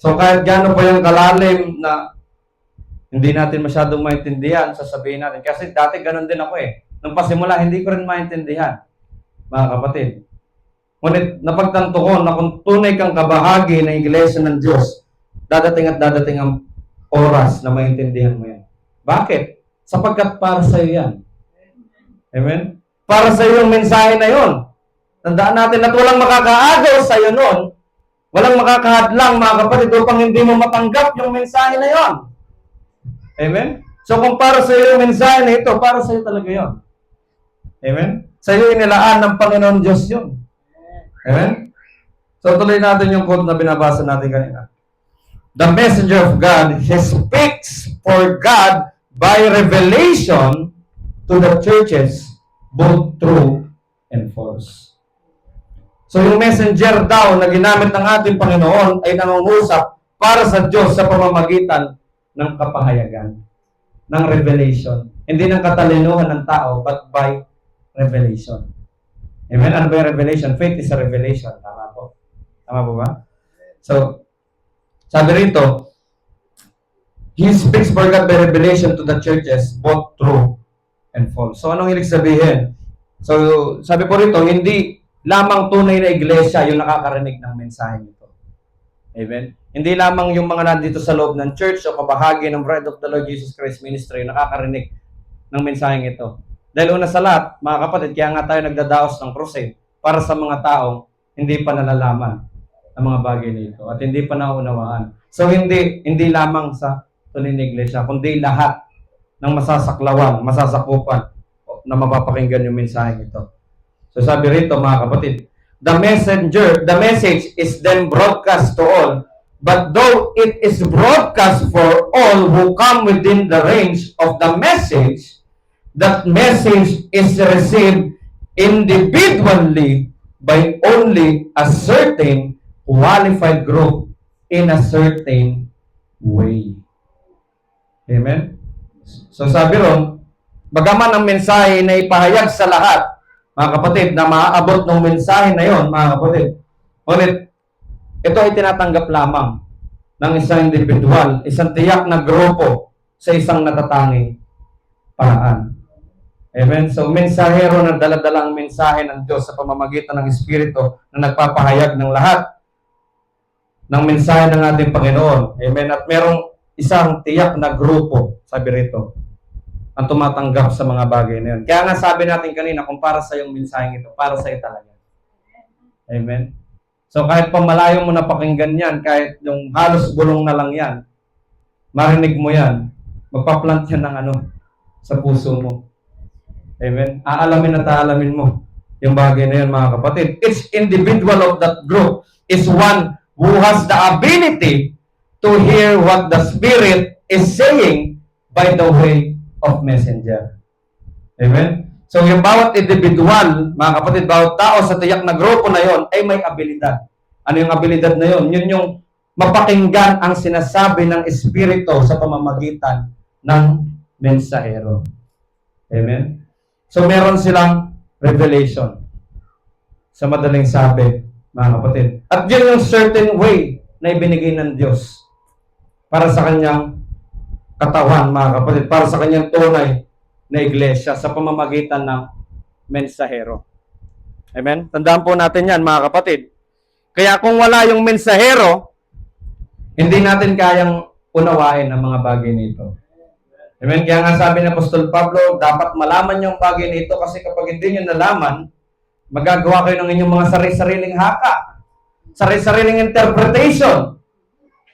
S2: So kahit gano'n pa yung kalalim na hindi natin masyadong maintindihan, sasabihin natin. Kasi dati gano'n din ako eh. Nung pasimula, hindi ko rin maintindihan, mga kapatid. Ngunit napagtanto ko na kung tunay kang kabahagi ng iglesia ng Diyos, dadating at dadating ang oras na maintindihan mo yan. Bakit? Sapagkat para sa iyo yan. Amen? Para sa iyo yung mensahe na yon. Tandaan natin at walang makakaagaw sa iyo nun. Walang makakahadlang mga kapatid upang hindi mo matanggap yung mensahe na yon. Amen? So kung para sa iyo yung mensahe na ito, para sa iyo talaga yon. Amen? Sa iyo inilaan ng Panginoon Diyos yun. Amen? So tuloy natin yung quote na binabasa natin kanina. The messenger of God, he speaks for God by revelation to the churches, both true and false. So yung messenger daw na ginamit ng ating Panginoon ay nangungusap para sa Diyos sa pamamagitan ng kapahayagan, ng revelation. Hindi ng katalinuhan ng tao, but by revelation. Amen? Ano ba yung revelation? Faith is a revelation. Tama po? Tama po ba? So, sabi rito, he speaks for God by revelation to the churches, both true and false. So, anong ibig sabihin? So, sabi po rito, hindi lamang tunay na iglesia yung nakakarinig ng mensahe nito. Amen? Hindi lamang yung mga nandito sa loob ng church o kabahagi ng Bride of the Lord Jesus Christ Ministry yung nakakarinig ng mensaheng ito. Dahil una sa lahat, mga kapatid, kaya nga tayo nagdadaos ng crusade para sa mga taong hindi pa nalalaman ang mga bagay nito at hindi pa naunawaan. So hindi lamang sa tunay na iglesia, kundi lahat ng masasaklawan, masasakupan na mapapakinggan yung mensahe ito. So sabi rito mga kapatid, the message is then broadcast to all. But though it is broadcast for all who come within the range of the message, that message is received individually by only a certain qualified group in a certain way. Amen? So sabi ron, bagaman ang mensahe na ipahayag sa lahat, mga kapatid, na maaabot ng mensahe na yon, mga kapatid, ulit, ito ay tinatanggap lamang ng isang individual, isang tiyak na grupo sa isang natatanging paraan. Amen? So, mensahero na dala-dala ang mensahe ng Diyos sa pamamagitan ng Espiritu na nagpapahayag ng lahat ng mensahe ng ating Panginoon. Amen? At merong isang tiyak na grupo, sabi rito, ang tumatanggap sa mga bagay na yun. Kaya nga sabi natin kanina, kung para sa yung mensaheng ito, para sa iyo talaga. Amen? So kahit pamalayo mo na pakinggan yan, kahit yung halos bulong na lang yan, marinig mo yan, magpa-plant yan ng sa puso mo. Amen? Aalamin at aalamin mo yung bagay na yan, mga kapatid. Each individual of that group is one who has the ability to hear what the Spirit is saying by the way of messenger. Amen? So, yung bawat individual, mga kapatid, bawat tao sa tiyak na grupo na yon ay may abilidad. Ano yung abilidad na yon? Yun yung mapakinggan ang sinasabi ng Espiritu sa pamamagitan ng mensahero. Amen? So, meron silang revelation. Sa madaling sabi, mga kapatid. At yun yung certain way na ibinigay ng Diyos para sa kanyang katawan, mga kapatid, para sa kanyang tunay na iglesia sa pamamagitan ng mensahero. Amen? Tandaan po natin yan, mga kapatid. Kaya kung wala yung mensahero, hindi natin kayang unawain ang mga bagay nito. Amen? Kaya nga sabi ng Apostol Pablo, dapat malaman yung bagay nito kasi kapag hindi nyo nalaman, magagawa kayo ng inyong mga sarili-sariling haka, sarili-sariling interpretation.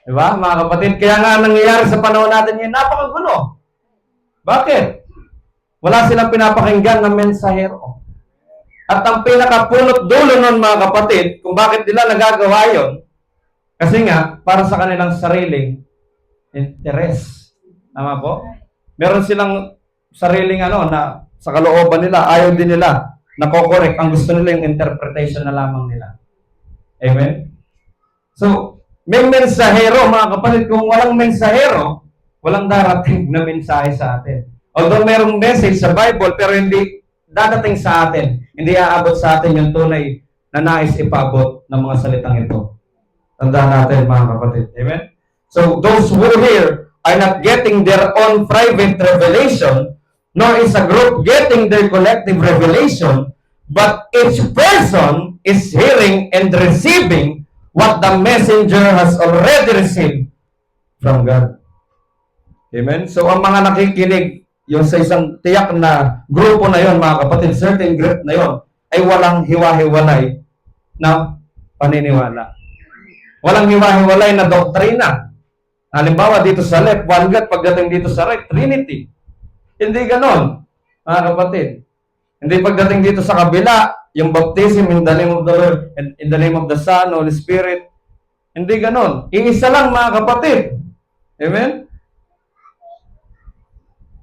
S2: Diba, mga kapatid? Kaya nga nangyayari sa panahon natin yun, napakagulo. Bakit? Wala silang pinapakinggan ng mensahero. At ang pinakapulot dulo nun, mga kapatid, kung bakit nila nagagawa yun, kasi nga, para sa kanilang sariling interes. Tama po? Meron silang sariling na sa kalooban nila, ayaw din nila, nako-correct. Ang gusto nila yung interpretation na lamang nila. Amen? So, may mensahero, mga kapatid. Kung walang mensahero, walang darating na mensahe sa atin. Although mayroong message sa Bible, pero hindi dadating sa atin. Hindi aabot sa atin yung tunay na nais ipabot ng mga salitang ito. Tandaan natin, mga kapatid. Amen? So, those who hear are not getting their own private revelation, nor is a group getting their collective revelation, but each person is hearing and receiving what the messenger has already received from God. Amen? So, ang mga nakikinig, yung sa isang tiyak na grupo na yon, mga kapatid, certain group na yon, ay walang hiwa-hiwalay na paniniwala. Walang hiwa-hiwalay na doktrina. Halimbawa, dito sa left, one God, pagdating dito sa right, Trinity. Hindi ganon, mga kapatid. Hindi pagdating dito sa kabila, yung baptism in the name of the Lord, and in the name of the Son, Holy Spirit. Hindi ganon. Iisa lang, mga kapatid. Amen?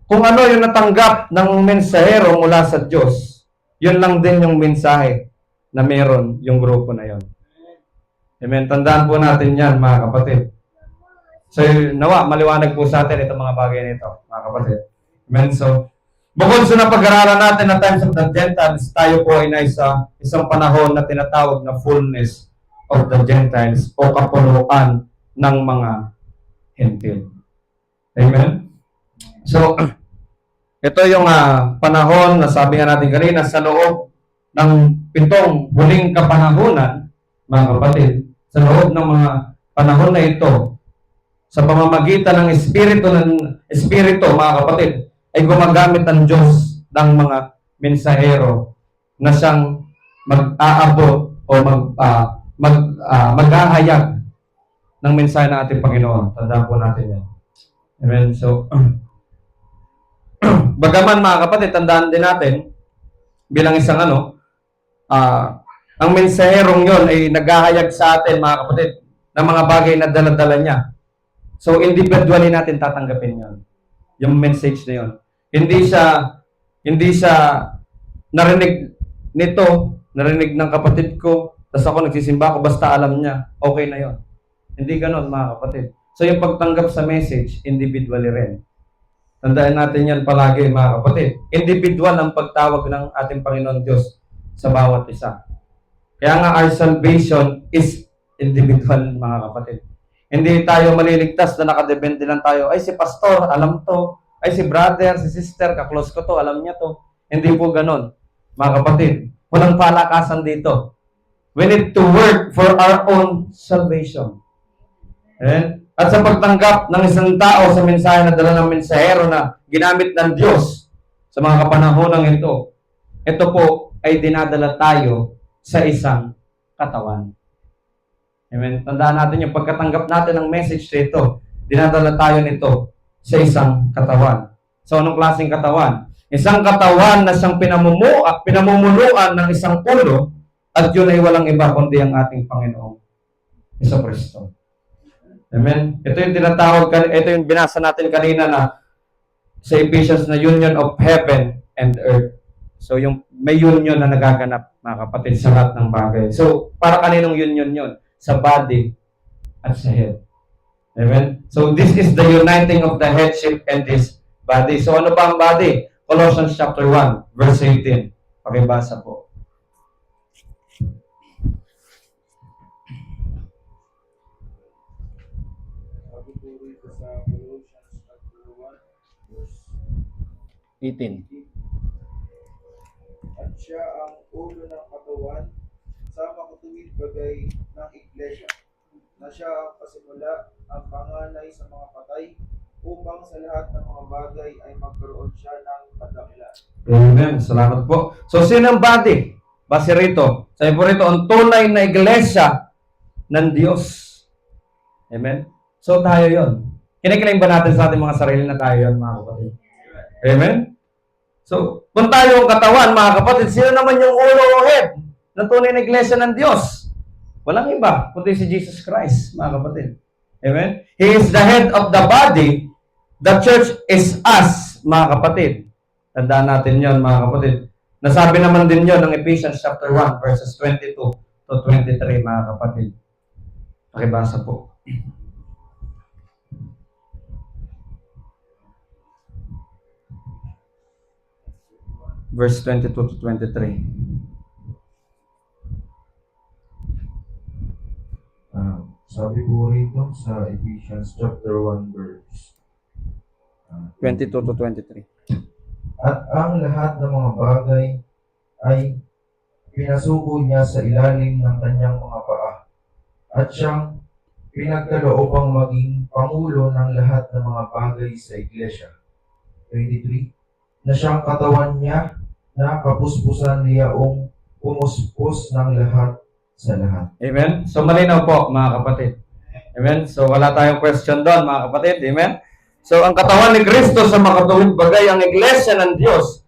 S2: Kung ano yung natanggap ng mensahero mula sa Diyos, yun lang din yung mensahe na meron yung grupo na yon. Amen? Tandaan po natin yan, mga kapatid. So, nawa, maliwanag po sa atin itong mga bagay nito, mga kapatid. Amen? So, bukod sa napag-aralan natin na times of the Gentiles, tayo po ay nasa isang panahon na tinatawag na fullness of the Gentiles o kapunuan ng mga Hentil. Amen? So, ito yung panahon na sabi nga natin kanina sa loob ng 7 huling kapanahunan, mga kapatid, sa loob ng mga panahon na ito, sa pamamagitan ng Espiritu, mga kapatid, ay gumagamit ang Diyos ng mga mensahero na siyang mag-aabot o maghahayag ng mensahe ng ating Panginoon. Tandaan po natin yan. Amen. So, bagaman, mga kapatid, tandaan din natin bilang isang ang mensaherong yon ay naghahayag sa atin, mga kapatid, ng mga bagay na dala-dala niya. So, individually natin tatanggapin yon. Yung message na yon. Hindi siya narinig nito, narinig ng kapatid ko, tapos ako nagsisimba ako, basta alam niya, okay na yon. Hindi ganon, mga kapatid. So, yung pagtanggap sa message, individually rin. Tandaan natin yan palagi, mga kapatid. Individual ang pagtawag ng ating Panginoon Diyos sa bawat isa. Kaya nga, our salvation is individual, mga kapatid. Hindi tayo maliligtas na nakadepende lang tayo. Ay, si pastor, alam to. Ay, si brother, si sister, kaklose ko to, alam niya to. Hindi po ganon, mga kapatid. Walang palakasan dito. We need to work for our own salvation. Amen? At sa pagtanggap ng isang tao sa mensahe na dala ng mensahero na ginamit ng Diyos sa mga kapanahonang ito po ay dinadala tayo sa isang katawan. Amen? Tandaan natin yung pagkatanggap natin ng message dito, dinadala tayo nito sa isang katawan. So, anong klaseng katawan? Isang katawan na siyang pinamumunuan ng isang ulo at yun ay walang iba kundi ang ating Panginoong Jesucristo. Amen? Ito yung ito yung binasa natin kanina na sa Ephesians na union of heaven and earth. So, yung may union na nagaganap, mga kapatid, sa lahat ng bagay. So, para kaninong union yun? Sa body at sa head. Amen? So, this is the uniting of the headship and this body. So, ano ba ang body? Colossians chapter 1, verse 18. Pakibasa po.
S3: Sabi po rito sa Colossians chapter 1, verse
S2: 18.
S3: At siya ang ulo ng katawan sa makatuwid bagay ng iglesia, na siya ang pasimula, ang panganay sa mga patay, upang sa lahat ng mga bagay ay magkaroon siya ng kadakilaan.
S2: Amen. Salamat po. So, sino ang body? Base rito. Sabi po rito, ang tunay na iglesia ng Diyos. Amen? So, tayo yon. Kinikiling ba natin sa ating mga sarili na tayo yon, mga kapatid? Amen? So, kung tayo ang katawan, mga kapatid, sino naman yung ulo o head ng tunay na iglesia ng Diyos? Walang iba, kundi si Jesus Christ, mga kapatid. Amen? He is the head of the body. The church is us, mga kapatid. Tandaan natin yon, mga kapatid. Nasabi naman din yon ng Ephesians chapter 1, verses 22 to 23, mga kapatid. Pakibasa po. Verse 22 to 23.
S4: Sabi po rito sa Ephesians chapter 1 verse
S2: 22 to 23.
S4: At ang lahat ng mga bagay ay pinasuko niya sa ilalim ng kanyang mga paa at siyang pinagkaloobang maging pangulo ng lahat ng mga bagay sa iglesia. 23. Na siyang katawan niya na kapuspusan niyaong pumuspos ng lahat sa lahat.
S2: Amen? So, malinaw po, mga kapatid. Amen? So, wala tayong question doon, mga kapatid. Amen? So, ang katawan ni Kristo sa makatuwid bagay, ang iglesia ng Diyos,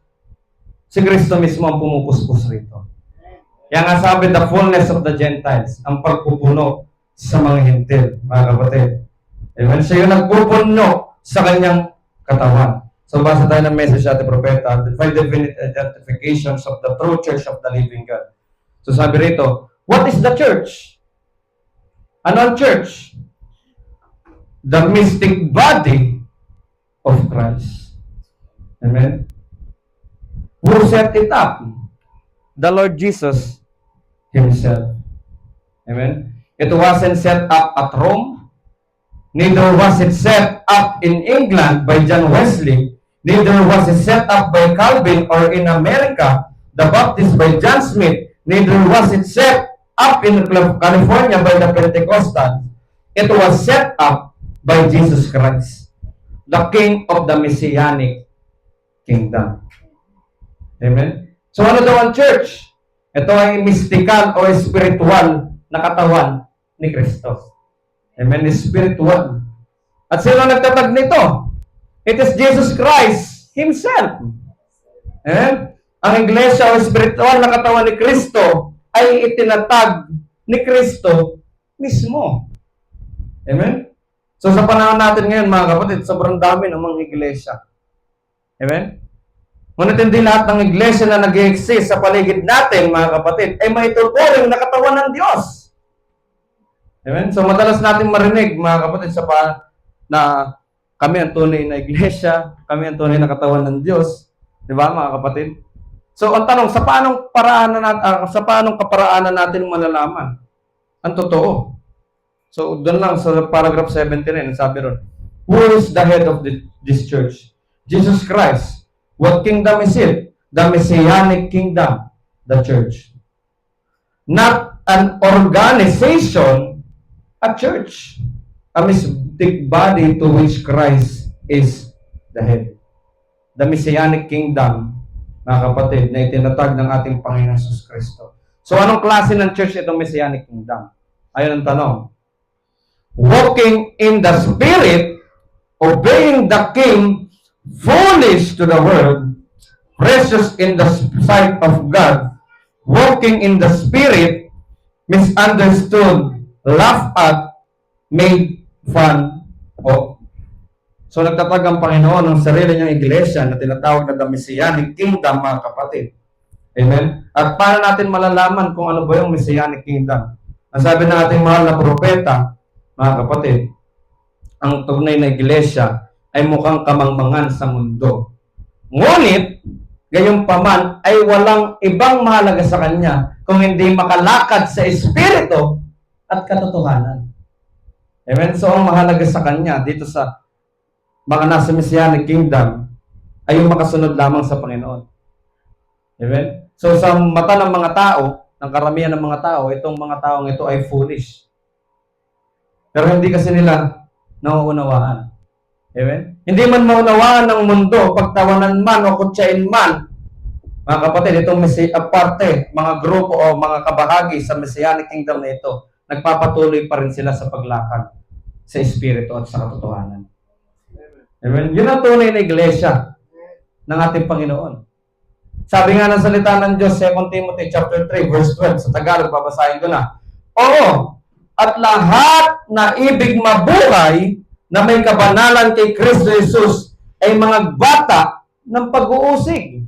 S2: si Kristo mismo ang pumupuspos rito. Kaya nga sabi, the fullness of the Gentiles, ang pagpupuno sa mga hintil, mga kapatid. Amen? So, yung nagpupuno sa kanyang katawan. So, basa tayo ng message sa ating propeta, the five definite identifications of the true church of the living God. So, sabi rito, what is the church? Ano ang church? The mystic body of Christ. Amen? Who set it up? The Lord Jesus Himself. Amen? It wasn't set up at Rome. Neither was it set up in England by John Wesley. Neither was it set up by Calvin or in America, the Baptist by John Smith. Neither was it set up in California by the Pentecostals. It was set up by Jesus Christ, the King of the Messianic Kingdom. Amen? So ano daw ang church? Ito ay mystical o spiritual na katawan ni Kristo. Amen? Spiritual. At sino nagtatag nito? It is Jesus Christ Himself. Amen? Ang iglesia o spiritual na katawan ni Kristo ay itinatag ni Kristo mismo. Amen? So sa panahon natin ngayon, mga kapatid, sobrang dami ng mga iglesia. Amen? Ngunit hindi lahat ng iglesia na nag-exist sa paligid natin, mga kapatid, ay may tuturing na katawan ng Diyos. Amen? So madalas natin marinig, mga kapatid, na kami ang tunay na iglesia, kami ang tunay na katawan ng Diyos. Di ba, mga kapatid? So ang tanong, sa paanong kaparaanan natin malalaman ang totoo? So doon lang sa paragraph 79, sabi ron, who is the head of this church? Jesus Christ. What kingdom is it? The Messianic kingdom, the church. Not an organization, a church. A mystic body to which Christ is the head. The Messianic kingdom, mga kapatid, na itinatag ng ating Panginoon Jesus Kristo. So anong klase ng church itong Messianic kingdom? Ayun ang tanong. Walking in the Spirit, obeying the King, foolish to the world, precious in the sight of God, walking in the Spirit, misunderstood, laughed at, made fun of. So nagtatag ang Panginoon ng sarili niyang iglesia na tinatawag na the Messianic Kingdom, mga kapatid. Amen? At paano natin malalaman kung ano ba yung Messianic Kingdom? Ang sabi ng ating mahal na propeta, mga kapatid, ang tunay na iglesia ay mukhang kamangmangan sa mundo. Ngunit, gayunpaman ay walang ibang mahalaga sa kanya kung hindi makalakad sa Espiritu at katotohanan. Amen? So, ang mahalaga sa kanya dito sa mga nasa Messianic Kingdom ay yung makasunod lamang sa Panginoon. Amen? So, sa mata ng mga tao, ng karamihan ng mga tao, itong mga taong ito ay foolish. Pero hindi kasi nila nauunawaan. Amen? Hindi man maunawaan ng mundo, pagtawanan man o kutsain man, mga kapatid, itong aparte, mga grupo o mga kabahagi sa Messianic Kingdom na ito, nagpapatuloy pa rin sila sa paglakad sa Espiritu at sa katotohanan. Amen? Yun ang tunay na iglesia ng ating Panginoon. Sabi nga ng salita ng Diyos, 2 Timothy chapter 3, verse 12, sa Tagalog, babasahin ko na. Oo, at lahat na ibig mabuhay na may kabanalan kay Kristo Jesus ay mga bata ng pag-uusig.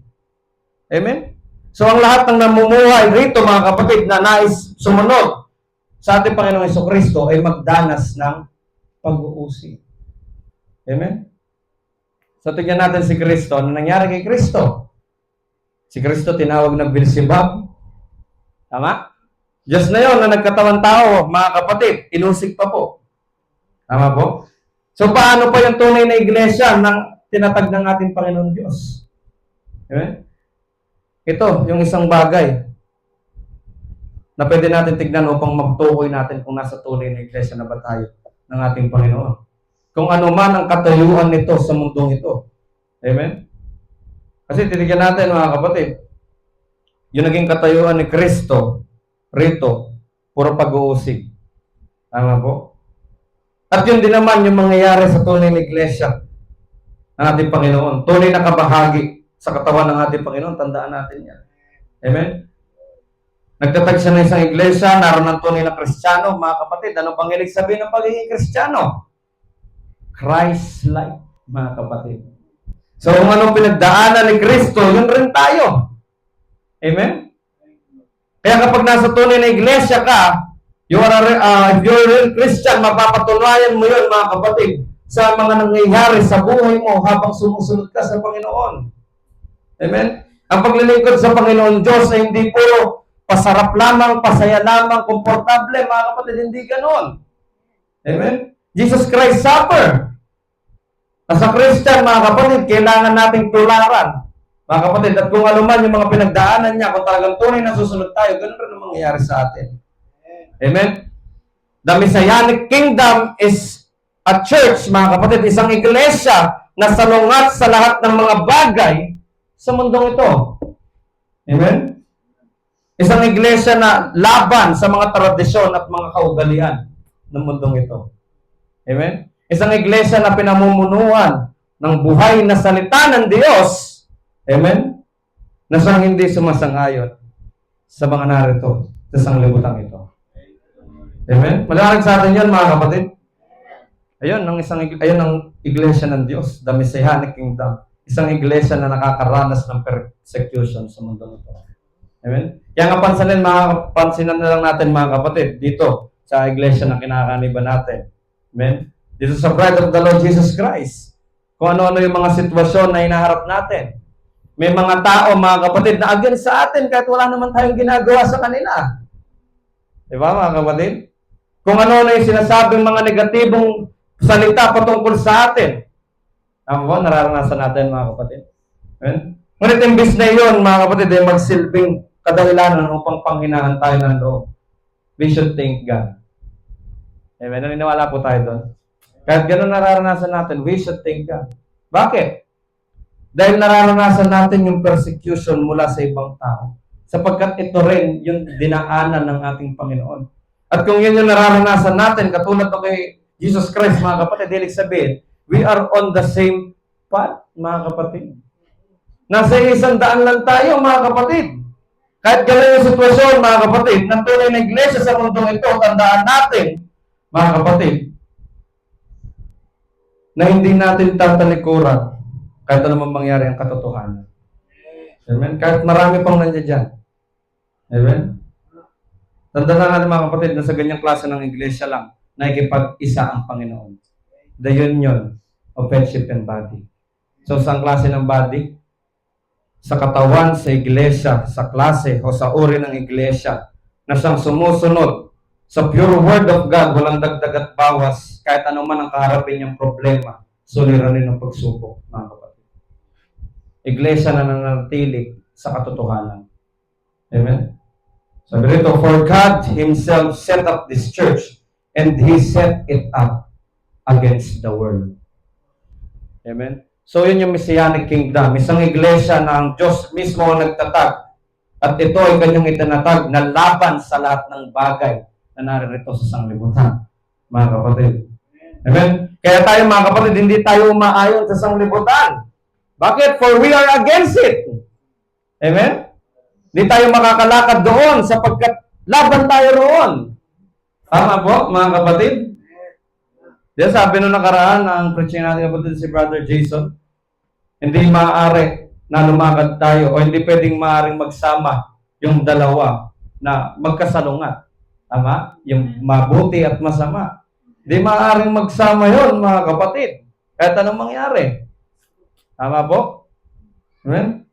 S2: Amen? So ang lahat ng namumuhay rito, mga kapatid, na nais sumunod sa ating Panginoong Jesucristo ay magdanas ng pag-uusig. Amen? So tingnan natin si Kristo. Ano nangyari kay Kristo? Si Kristo tinawag na Beelzebub. Tama? Diyos na yun na nagkatawan tao, mga kapatid, inusig pa po. Tama po? So, paano pa yung tunay na iglesia ng tinatag ng ating Panginoon Diyos? Amen? Ito, yung isang bagay na pwede natin tignan upang magtukoy natin kung nasa tunay na iglesia na ba tayo ng ating Panginoon. Kung ano man ang katayuan nito sa mundong ito. Amen? Kasi titignan natin, mga kapatid, yung naging katayuan ni Kristo rito, puro pag-uusig. Tama po? At yun din naman yung mangyayari sa tunay na iglesia ng ating Panginoon. Tunay na kabahagi sa katawan ng ating Panginoon. Tandaan natin yan. Amen? Nagtatag siya ng isang iglesia, naroon ng tunay na Kristiyano. Mga kapatid, ano bang ibig sabihin ng pagiging Kristiyano? Christ-like, mga kapatid. So, kung anong pinagdaanan ni Kristo, yun rin tayo. Amen? Kaya kapag nasa tunay na iglesia ka, if you're a real Christian, mapapatunayan mo yun, mga kapatid, sa mga nangyayari sa buhay mo habang sumusunod ka sa Panginoon. Amen? Ang paglilingkod sa Panginoon Diyos ay hindi puro pasarap lamang, pasaya lamang, komportable, mga kapatid, hindi ganon. Amen? Jesus Christ suffered. As a Christian, mga kapatid, kailangan nating tularan. Mga kapatid, at kung ano man yung mga pinagdaanan niya, kung talagang tunay na susunod tayo, ganun rin ang mangyayari sa atin. Amen? The Messianic Kingdom is a church, mga kapatid, isang iglesia na salungat sa lahat ng mga bagay sa mundong ito. Amen? Isang iglesia na laban sa mga tradisyon at mga kaugalian ng mundong ito. Amen? Isang iglesia na pinamumunuan ng buhay na salita ng Diyos. Amen? Na siyang hindi sumasangayon sa mga narito sa sanglibutan ito. Amen? Maliwanag sa atin yan, mga kapatid. Ayun ang iglesia ng Diyos, the Messianic Kingdom. Isang iglesia na nakakaranas ng persecution sa mundo nito. Amen? Kaya nga pansinan na lang natin, mga kapatid, dito sa iglesia na kinakaniba natin. Amen? Dito sa Bride of the Lord Jesus Christ. Kung ano-ano yung mga sitwasyon na hinaharap natin. May mga tao, mga kapatid, na against sa atin kahit wala naman tayong ginagawa sa kanila. Diba, mga kapatid? Kung ano-ano yung sinasabing mga negatibong salita patungkol sa atin. Tama ba? Nararanasan natin, mga kapatid. Amen? Ngunit imbis na yun, mga kapatid, ay magsilbing kadahilanan upang panghinaan tayo ng loob. We should thank God. Amen? Naniniwala po tayo doon. Kahit gano'n nararanasan natin, we should thank God. Bakit? Dahil nararanasan natin yung persecution mula sa ibang tao. Sapagkat ito rin yung dinaanan ng ating Panginoon. At kung yun yung nararanasan natin, katulad ng kay Jesus Christ, mga kapatid, ibig sabihin, we are on the same path, mga kapatid. Nasa 100 lang tayo, mga kapatid. Kahit gano'n yung sitwasyon, mga kapatid, ng tunay na iglesia sa mundong ito, tandaan natin, mga kapatid, na hindi natin tatalikuran kahit anumang mangyari ang katotohanan. Amen? Kahit marami pang nandiyan dyan. Amen? Tandaan natin, mga kapatid, na sa ganyang klase ng iglesia lang, nakikipag-isa ang Panginoon. The union of headship and body. So, saan klase ng body? Sa katawan, sa iglesia, sa klase o sa uri ng iglesia na siyang sumusunod sa pure word of God, walang dagdag at bawas, kahit anuman ang kaharapin niyang problema, suliranin ng pagsubok, mga kapatid. Iglesia na nananatili sa katotohanan. Amen? Sabi rito, for God Himself set up this church and He set it up against the world. Amen? So, yun yung Messianic Kingdom. Isang iglesia na ang Diyos mismo ang nagtatag. At ito ay kanyang itinatag na laban sa lahat ng bagay na naririto sa sanglibutan, mga kapatid. Amen? Kaya tayo, mga kapatid, hindi tayo umaayon sa sanglibutan. Bakit? For we are against it. Amen? Hindi tayo makakalakad doon sapagkat laban tayo roon. Tama po, mga kapatid? Diyan sabi nung nakaraan, ang preaching natin kapatid si Brother Jason, hindi maaari na lumakad tayo o hindi pwedeng maaaring magsama yung dalawa na magkasalungat. Tama? Yung mabuti at masama. Hindi maaaring magsama yon, mga kapatid. Kahit anong mangyari. Tama po? Amen?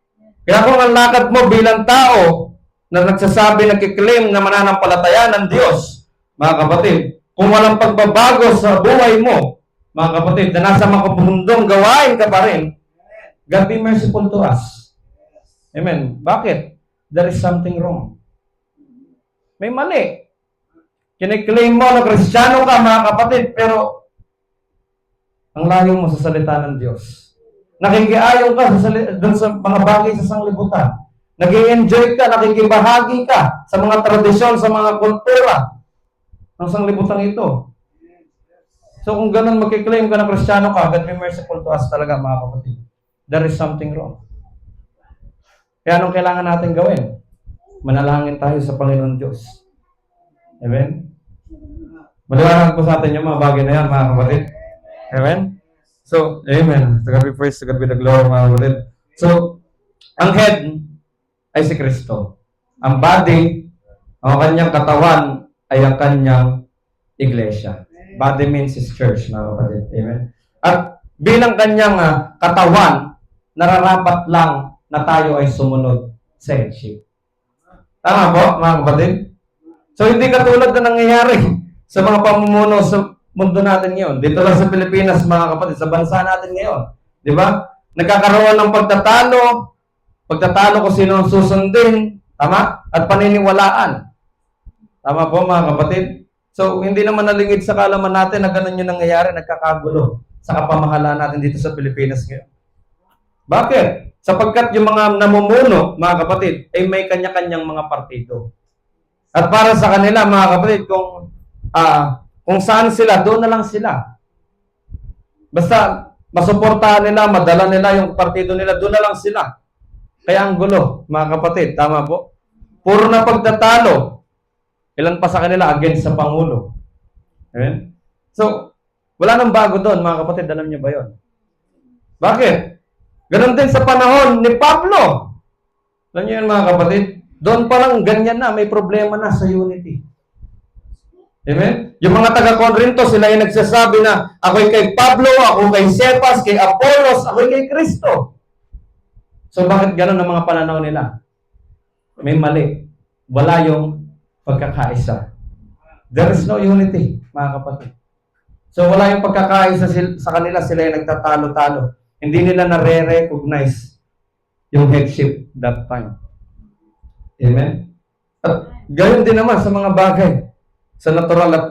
S2: Kaya kung ang lakad mo bilang tao na nagsasabi, nagkiklaim na mananampalataya ng Diyos, mga kapatid, kung walang pagbabago sa buhay mo, mga kapatid, na nasa makapundong gawain ka pa rin, God be merciful to us. Amen. Bakit? There is something wrong. May mali. Kiniklaim mo na Kristiyano ka, mga kapatid, pero ang layo mo sa salita ng Diyos. Nakikiayon ka dun sa mga bagay sa sanglibutan. Nag-i-enjoy ka, nakikibahagi ka sa mga tradisyon, sa mga kultura ng sanglibutan ito. So kung ganun magkiklaim ka na Kristiyano ka, God be merciful to us talaga, mga kapatid. There is something wrong. Kaya anong kailangan natin gawin? Manalangin tayo sa Panginoon Diyos. Amen? Maliwanag po sa atin yung mga bagay na yan, mga kapatid. Amen? So, amen. To God be praised, to God be the glory, mga kapatid. So, ang head ay si Kristo. Ang body, ang kanyang katawan, ay ang kanyang iglesia. Body means His church, mga kapatid. Amen? At bilang kanyang katawan, nararapat lang na tayo ay sumunod sa headship. Tama po, mga kapatid? So, hindi katulad na nangyayari sa mga pamumuno sa mundo natin ngayon. Dito lang sa Pilipinas, mga kapatid, sa bansa natin ngayon. Di ba? Nagkakaroon ng pagtatalo kung sino ang susundin, tama? At paniniwalaan. Tama po, mga kapatid? So, hindi naman nalingid sa kaalaman natin na ganun yung nangyayari, nagkakagulo sa kapamahalaan natin dito sa Pilipinas ngayon. Bakit? Sapagkat yung mga namumuno, mga kapatid, ay may kanya-kanyang mga partido. At para sa kanila, mga kapatid, kung saan sila, doon na lang sila. Basta masuportahan nila, madala nila yung partido nila, doon na lang sila. Kaya ang gulo, mga kapatid, tama po? Puro na pagtatalo. Ilan pa sa kanila against sa Pangulo. Amen? So, wala nang bago doon, mga kapatid. Alam niyo ba yon? Bakit? Ganon din sa panahon ni Pablo. Alam niyo yun, mga kapatid? Doon pa lang ganyan na, may problema na sa unity. Amen? Yung mga taga-Corinto, sila yung nagsasabi na, ako'y kay Pablo, ako kay Cephas, kay Apollos, ako'y kay Kristo. So, bakit ganon ang mga pananaw nila? May mali. Wala yung pagkakaisa. There is no unity, mga kapatid. So, wala yung pagkakaisa sa kanila, sila yung nagtatalo-talo. Hindi nila nare-recognize yung headship that time. Amen? At gayon din naman sa mga bagay sa natural at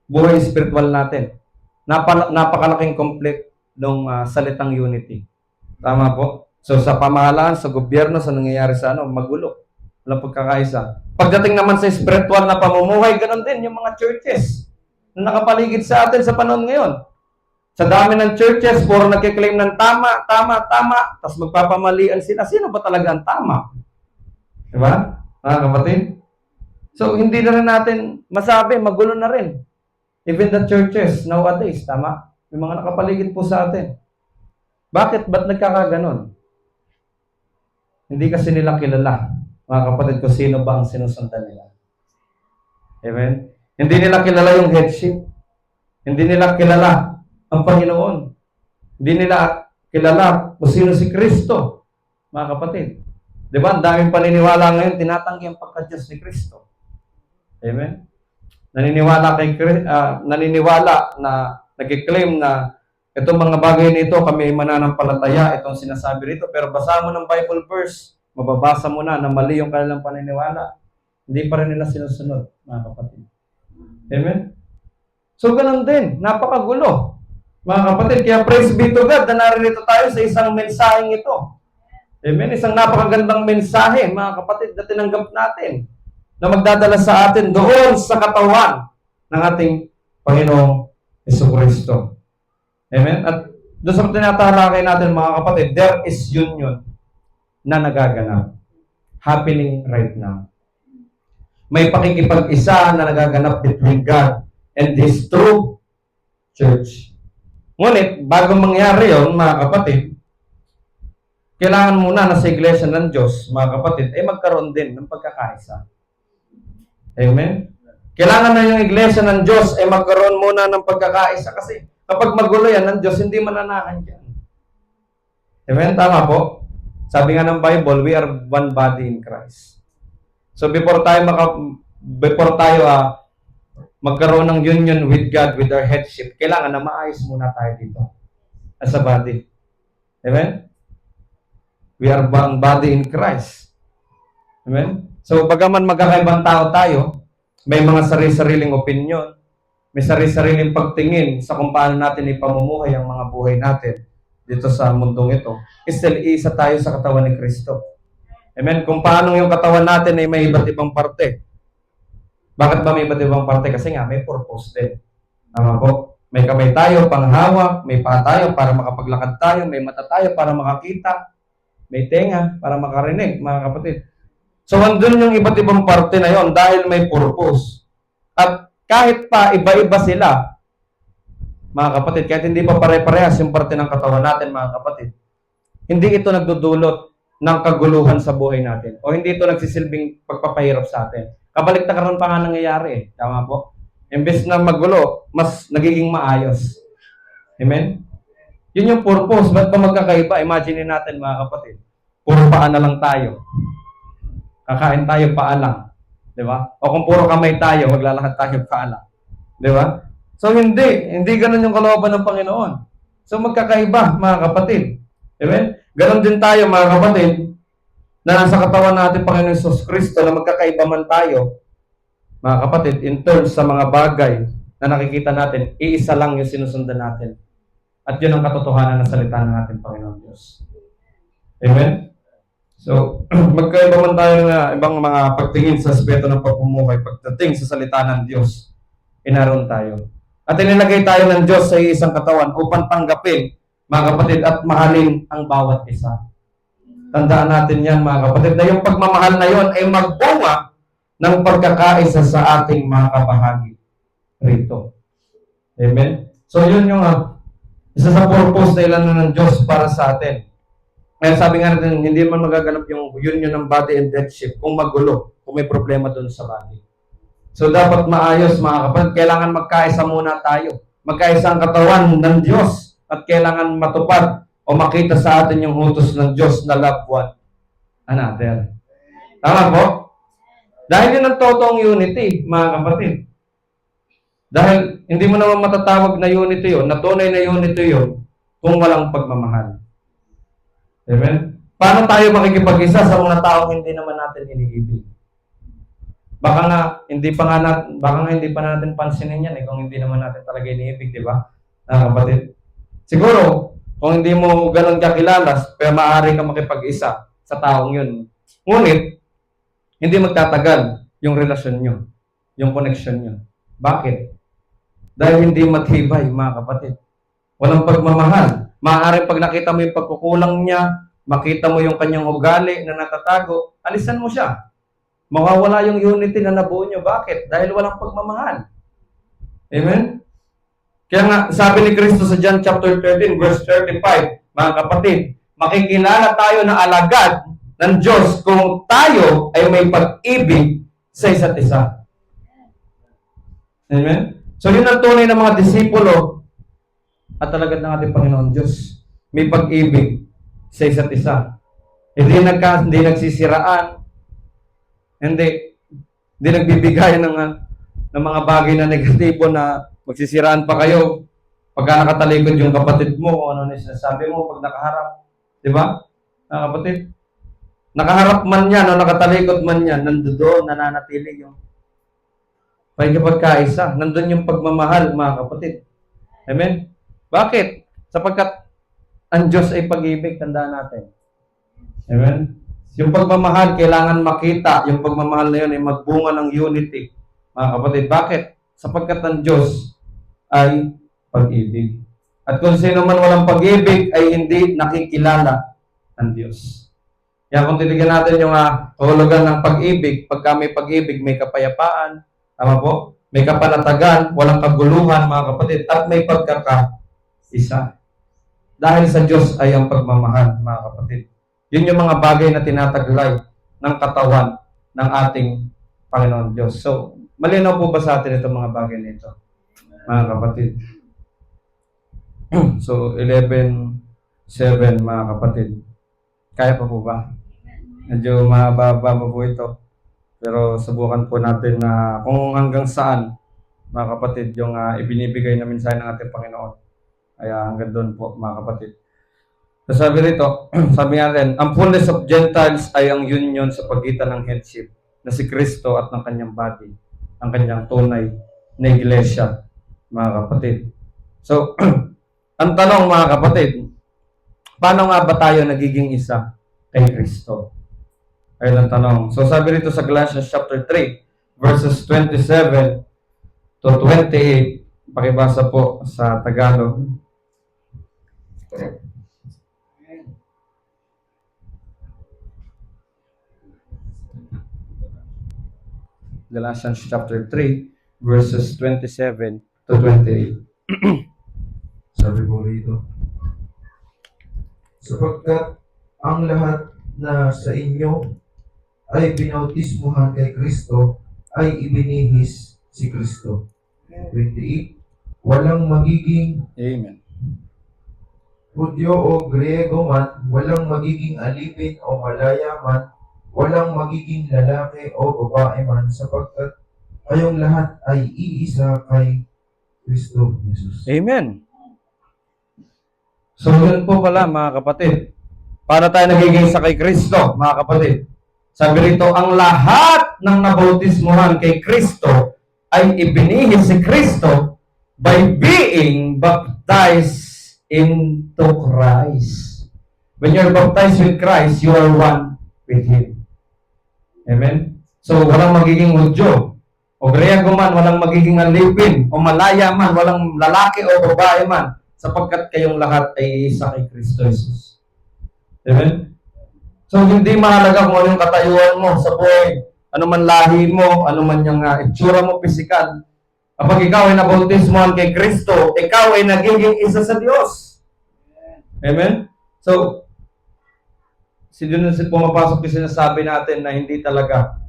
S2: buhay spiritual natin. Napakalaking complete ng salitang unity. Tama po? So, sa pamahalaan, sa gobyerno, sa nangyayari sa magulo. Walang pagkakaisa. Pagdating naman sa spiritual na pamumuhay, ganon din yung mga churches na nakapaligid sa atin sa panahon ngayon. Sa dami ng churches, puro nagkiklaim ng tama, tapos magpapamalian sila. Sino ba talaga ang tama? Diba? Mga kapatid? So, hindi na rin natin masabi, magulo na rin. Even the churches nowadays, tama? Yung mga nakapaligid po sa atin. Bakit? Ba't nagkakaganon? Hindi kasi nila kilala, mga kapatid, kung sino ba ang sinusundan nila. Amen? Hindi nila kilala yung headship. Hindi nila kilala ang Panginoon. Hindi nila kilala kung sino si Kristo, mga kapatid. Di ba? Ang daming paniniwala ngayon, tinatanggi ang pagka-Diyos ni Kristo. Amen? Naniniwala na nag-claim na itong mga bagay nito, kami mananampalataya, itong sinasabi rito. Pero basa mo ng Bible verse, mababasa mo na mali yung kanilang paniniwala. Hindi pa rin nila sinusunod, mga kapatid. Amen? So, ganun din. Napakagulo. Mga kapatid, kaya praise be to God na naririto tayo sa isang mensaheng ito. Amen? Isang napakagandang mensahe, mga kapatid, na tinanggap natin na magdadala sa atin doon sa katawan ng ating Panginoong Jesucristo. Amen? At doon sa tinatalakay natin, mga kapatid, there is union na nagaganap. Happening right now. May pakikipag-isa na nagaganap between God and His true church. Ngunit, bago mangyari yon, mga kapatid, kailangan muna na sa iglesia ng Diyos, mga kapatid, ay magkaroon din ng pagkakaisa. Amen? Kailangan na yung iglesia ng Diyos ay magkaroon muna ng pagkakaisa kasi kapag magulo yan ng Diyos, hindi mananahan yan. Amen? Tama po? Sabi nga ng Bible, we are one body in Christ. So before tayo magkaroon ng union with God, with our headship, kailangan na maayos muna tayo dito as a body. Amen? We are one body in Christ. Amen? So, bagaman magkakaibang tao tayo, may mga sarili-sariling opinion, may sarili-sariling pagtingin sa kung paano natin ipamumuhay ang mga buhay natin dito sa mundong ito, still isa tayo sa katawan ni Kristo. Amen? Kung paano yung katawan natin ay may iba't ibang parte. Bakit ba may iba't ibang parte? Kasi nga, may purpose din. Tama po? May kamay tayo, panghawak, may paa tayo para makapaglakad tayo, may mata tayo para makakita, may tenga para makarinig, mga kapatid. So, andun yung iba't ibang parte na yon dahil may purpose. At kahit pa iba-iba sila, mga kapatid, kahit hindi pa pare-parehas yung parte ng katawan natin, mga kapatid, hindi ito nagdudulot ng kaguluhan sa buhay natin. O hindi ito nagsisilbing pagpapahirap sa atin. Kabaliktaran pa nga nangyayari. Tama po? Imbes na magulo, mas nagiging maayos. Amen? Yun yung purpose. Ba't pa magkakaiba? Imagine natin, mga kapatid. Puro paa na lang tayo. Kakain tayo paa lang. Di ba? O kung puro kamay tayo, maglalakad tayo paa lang. Di ba? So, hindi ganun yung kalooban ng Panginoon. So, magkakaiba, mga kapatid. Amen? Ganon din tayo, mga kapatid, na nasa katawan natin, Panginoon Hesus Kristo, na magkakaiba man tayo, mga kapatid, in terms sa mga bagay na nakikita natin, iisa lang yung sinusundan natin. At yun ang katotohanan ng salita ng ating Panginoon Diyos. Amen? So, magkaiba man tayo ng ibang mga pagtingin sa aspeto ng pagpumuhay, pagdating sa salita ng Diyos, inaroon tayo. At inilagay tayo ng Diyos sa isang katawan upang tanggapin, mga kapatid, at mahalin ang bawat isa. Tandaan natin yan, mga kapatid, na yung pagmamahal na yon ay magbunga ng pagkakaisa sa ating mga kabahagi rito. Amen? So yun yung isa sa purpose na ilan ng Diyos para sa atin. Kaya sabi nga natin, hindi man magaganap yung union ng body and headship kung magulo, kung may problema doon sa body. So dapat maayos mga kapatid, kailangan magkaisa muna tayo. Magkaisa ang katawan ng Diyos at kailangan matupad o makita sa atin yung utos ng Diyos na love one another. Tama po? Dahil yun ang totoong unity, mga kapatid. Dahil hindi mo naman matatawag na unity yun, na tunay na unity yun, kung walang pagmamahal. Amen? Paano tayo makikipag-isa sa mga taong hindi naman natin iniibig? Baka nga hindi pa natin pansinin yan kung hindi naman natin talaga iniibig, di ba? Kapatid. Siguro, kung hindi mo ganun kakilala, pero maaari ka makipag-isa sa taong yun. Ngunit, hindi magtatagal yung relasyon nyo, yung connection nyo. Bakit? Dahil hindi matibay, mga kapatid. Walang pagmamahal. Maaaring pag nakita mo yung pagkukulang niya, makita mo yung kanyang ugali na natatago, alisan mo siya. Mawawala yung unity na nabuo nyo. Bakit? Dahil walang pagmamahal. Amen? Kaya nga, sabi ni Kristo sa John chapter 13, verse 35, mga kapatid, makikilala tayo na alagad ng Diyos kung tayo ay may pag-ibig sa isa't isa. Amen? So, yun ang tunay ng mga disipulo at alagad ng ating Panginoon Diyos. May pag-ibig sa isa't isa. Hindi nagsisiraan. Hindi nagbibigay ng mga bagay na negatibo na magsisiraan pa kayo pagka nakatalikod yung kapatid mo o ano na sinasabi mo pag nakaharap. Di ba? Kapatid? Nakaharap man yan o nakatalikod man yan, nandoon, nananatili yung pagkakaisa. Nandun yung pagmamahal, mga kapatid. Amen? Bakit? Sapagkat ang Diyos ay pag-ibig, tandaan natin. Amen? Yung pagmamahal, kailangan makita. Yung pagmamahal na yun ay magbunga ng unity. Mga kapatid, bakit? Sapagkat ang Diyos ay pag-ibig. At kung sino man walang pag-ibig, ay hindi nakikilala ang Diyos. Kaya kung titignan natin yung kahulugan ng pag-ibig, pagka may pag-ibig, may kapayapaan, tama po? May kapanatagan, walang kaguluhan, mga kapatid, at may pagkakaisa. Dahil sa Diyos ay ang pagmamahal, mga kapatid. Yun yung mga bagay na tinataglay ng katawan ng ating Panginoon Diyos. So, malinaw po ba sa atin itong mga bagay nito, mga kapatid? So, 11:7, mga kapatid. Kaya pa po ba? Medyo mababa po ito. Pero subukan po natin na kung hanggang saan, mga kapatid, yung ibinibigay na mensahe ng ating Panginoon. Kaya hanggang doon po, mga kapatid. So sabi rito, sabi nga rin, ang fullness of Gentiles ay ang union sa pagitan ng headship na si Kristo at ng kanyang body, ang kanyang tunay na iglesia, mga kapatid. So, ang tanong, mga kapatid, paano nga ba tayo nagiging isa kay Kristo? Ayun ang tanong. So sabi rito sa Galatians chapter 3, verses 27 to 28, pakibasa po sa Tagalog. Galatians chapter 3, verses 27 to 28.
S4: Sabi ko rito, sapagkat ang lahat na sa inyo ay binautismuhan kay Kristo ay ibinihis si Kristo. 28, walang magiging
S2: Amen.
S4: Hudyo o Griego man, walang magiging alipin o malaya man, walang magiging lalaki o babae man, sapagkat kayong lahat ay iisa kay Kristo Jesus.
S2: Amen. So, yun po pala, mga kapatid. Para tayo nagiging isa kay Kristo, mga kapatid. Sabi rito, ang lahat ng nabautismuhan kay Kristo ay ibinihis si Kristo by being baptized into Christ. When you're baptized with Christ, you are one with Him. Amen? So, walang magiging Hudyo o Griego man, walang magiging alipin o malaya man, walang lalaki o babae man, sapagkat kayong lahat ay isa kay Kristo Jesus. Amen? So, hindi mahalaga kung anong katayuan mo sa buhay. ano man lahi mo, ano man yung itsura mo, pisikal. Kapag ikaw ay nabautismohan kay Kristo, ikaw ay nagiging isa sa Diyos. Amen? So, doon pumapasok yung sinasabi natin na hindi talaga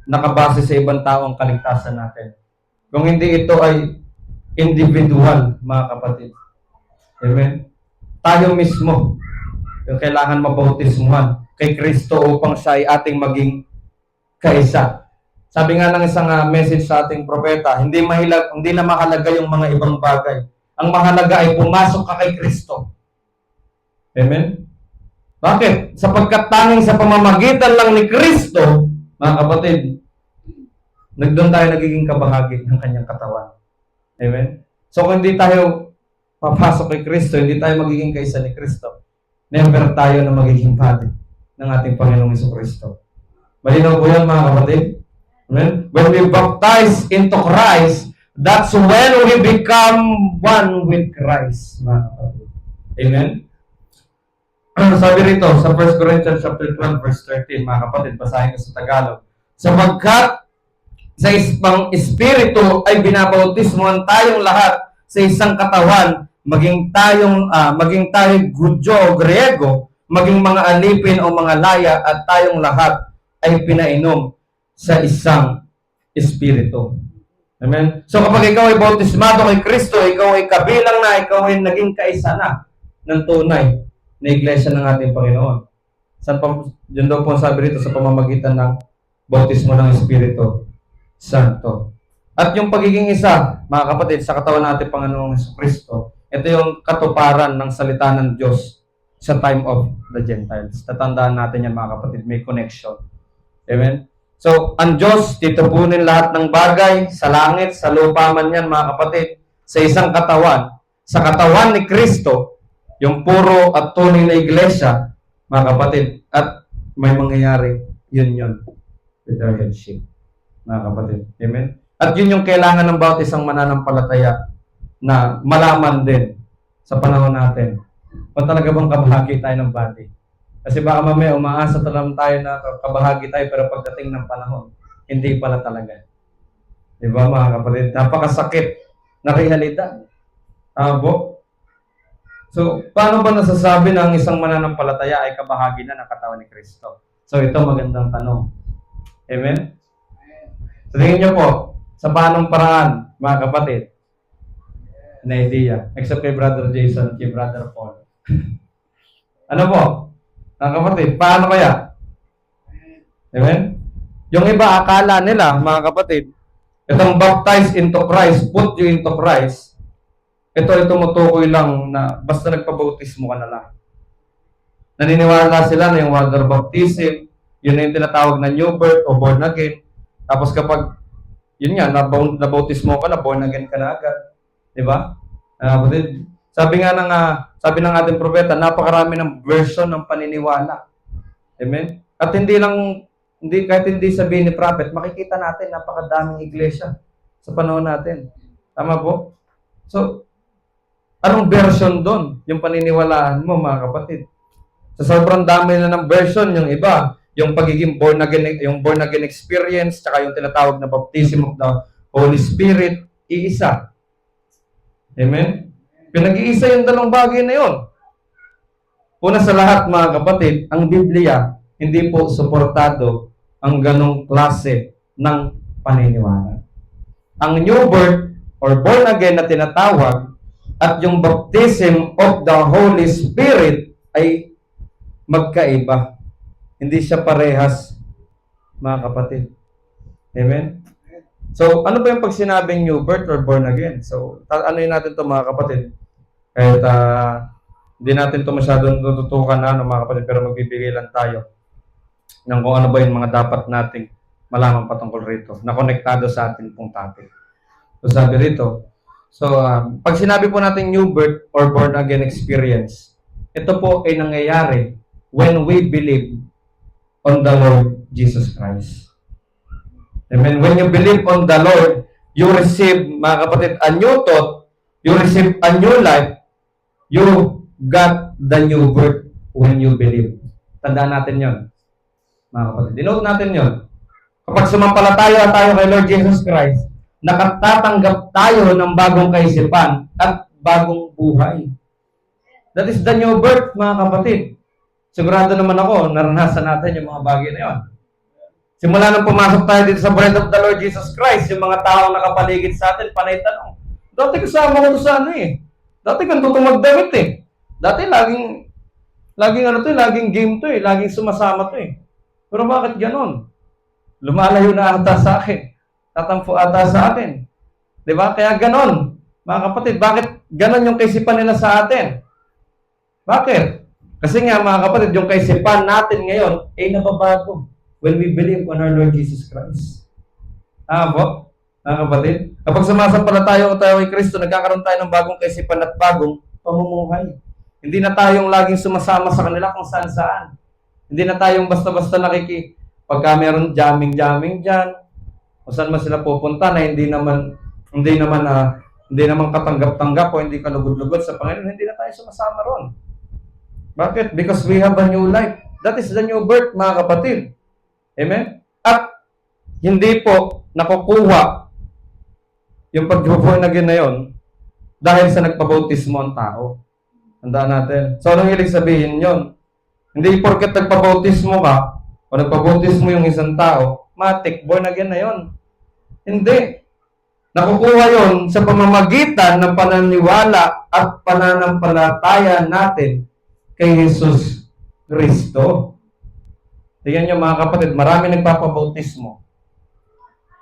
S2: nakabase sa ibang tao ang kaligtasan natin. Kung hindi ito ay individual, mga kapatid. Amen? Tayo mismo yung kailangan mabautismuhan kay Kristo upang siya ay ating maging kaisa. Sabi nga ng isang message sa ating propeta, hindi na mahalaga yung mga ibang bagay. Ang mahalaga ay pumasok ka kay Kristo. Amen? Bakit? Sapagkat tanging sa pamamagitan lang ni Kristo, mga kapatid, doon tayo nagiging kabahagi ng kanyang katawan. Amen? So kung hindi tayo papasok kay Kristo, hindi tayo magiging kaisa ni Kristo, never tayo na magiging body ng ating Panginoong Jesucristo. Malinaw po yan, mga kapatid? Amen? When we baptize into Christ, that's when we become one with Christ, mga kapatid. Amen? Sabi rito sa 1 Corinthians chapter 12 verse 13, mga kapatid, basahin ko sa Tagalog. Sapagkat sa isang espiritu ay binabautismuhan tayong lahat sa isang katawan, maging tayo Hudyo o Griego, maging mga alipin o mga laya, at tayong lahat ay pinainom sa isang espiritu. Amen? So kapag ikaw ay bautismado kay Kristo, ikaw ay kabilang na, ikaw ay naging kaisa na ng tunay na iglesia ng ating Panginoon. Diyan daw po sabi rito sa pamamagitan ng bautismo ng Espiritu Santo. At yung pagiging isa, mga kapatid, sa katawan ng ating Panginoong Jesucristo, ito yung katuparan ng salita ng Diyos sa time of the Gentiles. Tatandaan natin yan, mga kapatid, may connection. Amen? So, ang Diyos, titupunin lahat ng bagay, sa langit, sa lupa man yan, mga kapatid, sa isang katawan. Sa katawan ni Kristo, yung puro at tunay na iglesia, mga kapatid, at may mangyayari, yun, with our headship, mga kapatid. Amen? At yun yung kailangan ng bawat isang mananampalataya na malaman din sa panahon natin. Kung talaga bang kabahagi tayo ng body. Kasi baka mamaya umaasa talang tayo na kabahagi tayo, pero pagdating ng panahon, hindi pala talaga. Di ba, mga kapatid? Napakasakit na realidad. Abo? So, paano ba nasasabi na ang isang mananampalataya ay kabahagi na ng katawan ni Kristo? So, ito magandang tanong. Amen? So, tingin niyo po, sa paanong paraan, mga kapatid, na idea, except kay Brother Jason, kay Brother Paul. Ano po, mga kapatid, paano kaya? Amen? Yung iba, akala nila, mga kapatid, itong baptize into Christ, put you into Christ, ito ay tumutukoy lang na basta nagpabautismo ka na lang. Naniniwala sila na yung water baptism, yun na yung tinatawag na new birth o born again. Tapos kapag, yun nga, nabautismo ka na, born again ka na agad. Diba? Sabi ng ating propeta, napakarami ng version ng paniniwala. Amen? At kahit hindi sabihin ni prophet, makikita natin napakadaming iglesia sa panahon natin. Tama po? So, anong version doon? Yung paniniwalaan mo, mga kapatid. Sa sobrang dami na ng version, yung iba, yung pagiging born again experience, tsaka yung tinatawag na baptism of the Holy Spirit, iisa. Amen? Pinag-iisa yung dalawang bagay na yun. Una sa lahat, mga kapatid, ang Biblia, hindi po suportado ang ganong klase ng paniniwala. Ang new birth or born again na tinatawag at yung baptism of the Holy Spirit ay magkaiba. Hindi siya parehas, mga kapatid. Amen? So, ano ba yung pag sinabing new birth or born again? So, ano yun natin to, mga kapatid? Kahit hindi natin to masyadong tututukan na, mga kapatid, pero magbibigay lang tayo ng kung ano ba yung mga dapat nating malaman patungkol rito, na konektado sa ating pong topic. So, sabi rito, pag sinabi po natin new birth or born again experience, ito po ay nangyayari when we believe on the Lord Jesus Christ. Amen. When you believe on the Lord, you receive, mga kapatid, a new thought, you receive a new life, you got the new birth when you believe. Tandaan natin yon, mga kapatid. Dinote natin yon. Kapag sumampalataya tayo kay Lord Jesus Christ, nakatatanggap tayo ng bagong kaisipan at bagong buhay. That is the new birth, mga kapatid. Sigurado naman ako, naranasan natin yung mga bagay na yun. Simula nang pumasok tayo dito sa Bride of the Lord Jesus Christ, yung mga taong nakapaligid sa atin, panay tanong. Dati kasama ko sa ano eh. Dati ganito magdamit eh. Dati laging game to eh. Laging sumasama to eh. Pero bakit ganon? Lumalayo na ata sa akin. Tatampo ata sa atin. Diba? Kaya ganon. Mga kapatid, bakit ganon yung kaisipan nila sa atin? Bakit? Kasi nga mga kapatid, yung kaisipan natin ngayon ay nababago when we believe on our Lord Jesus Christ. Po? Mga kapatid? Kapag sumasampalataya tayo kay Kristo, nagkakaroon tayo ng bagong kaisipan at bagong pamumuhay. Hindi na tayong laging sumasama sa kanila kung saan-saan. Hindi na tayong basta-basta pagka meron jamming dyan, kung saan man sila pupunta na hindi naman katanggap-tanggap o hindi kalugod-lugod sa Panginoon, hindi na tayo sumasama ron. Bakit? Because we have a new life. That is the new birth, mga kapatid. Amen? At hindi po nakukuha yung pag-born again na yun dahil sa nagpabautismo ang tao. Tandaan natin. So, anong ibig sabihin yun? Hindi porket nagpabautismo ka o nagpabautismo yung isang tao, matik, born again na yun. Hindi. Nakukuha yun sa pamamagitan ng pananiwala at pananampalataya natin kay Jesus Kristo. Tingnan nyo mga kapatid, marami nagpapabautismo.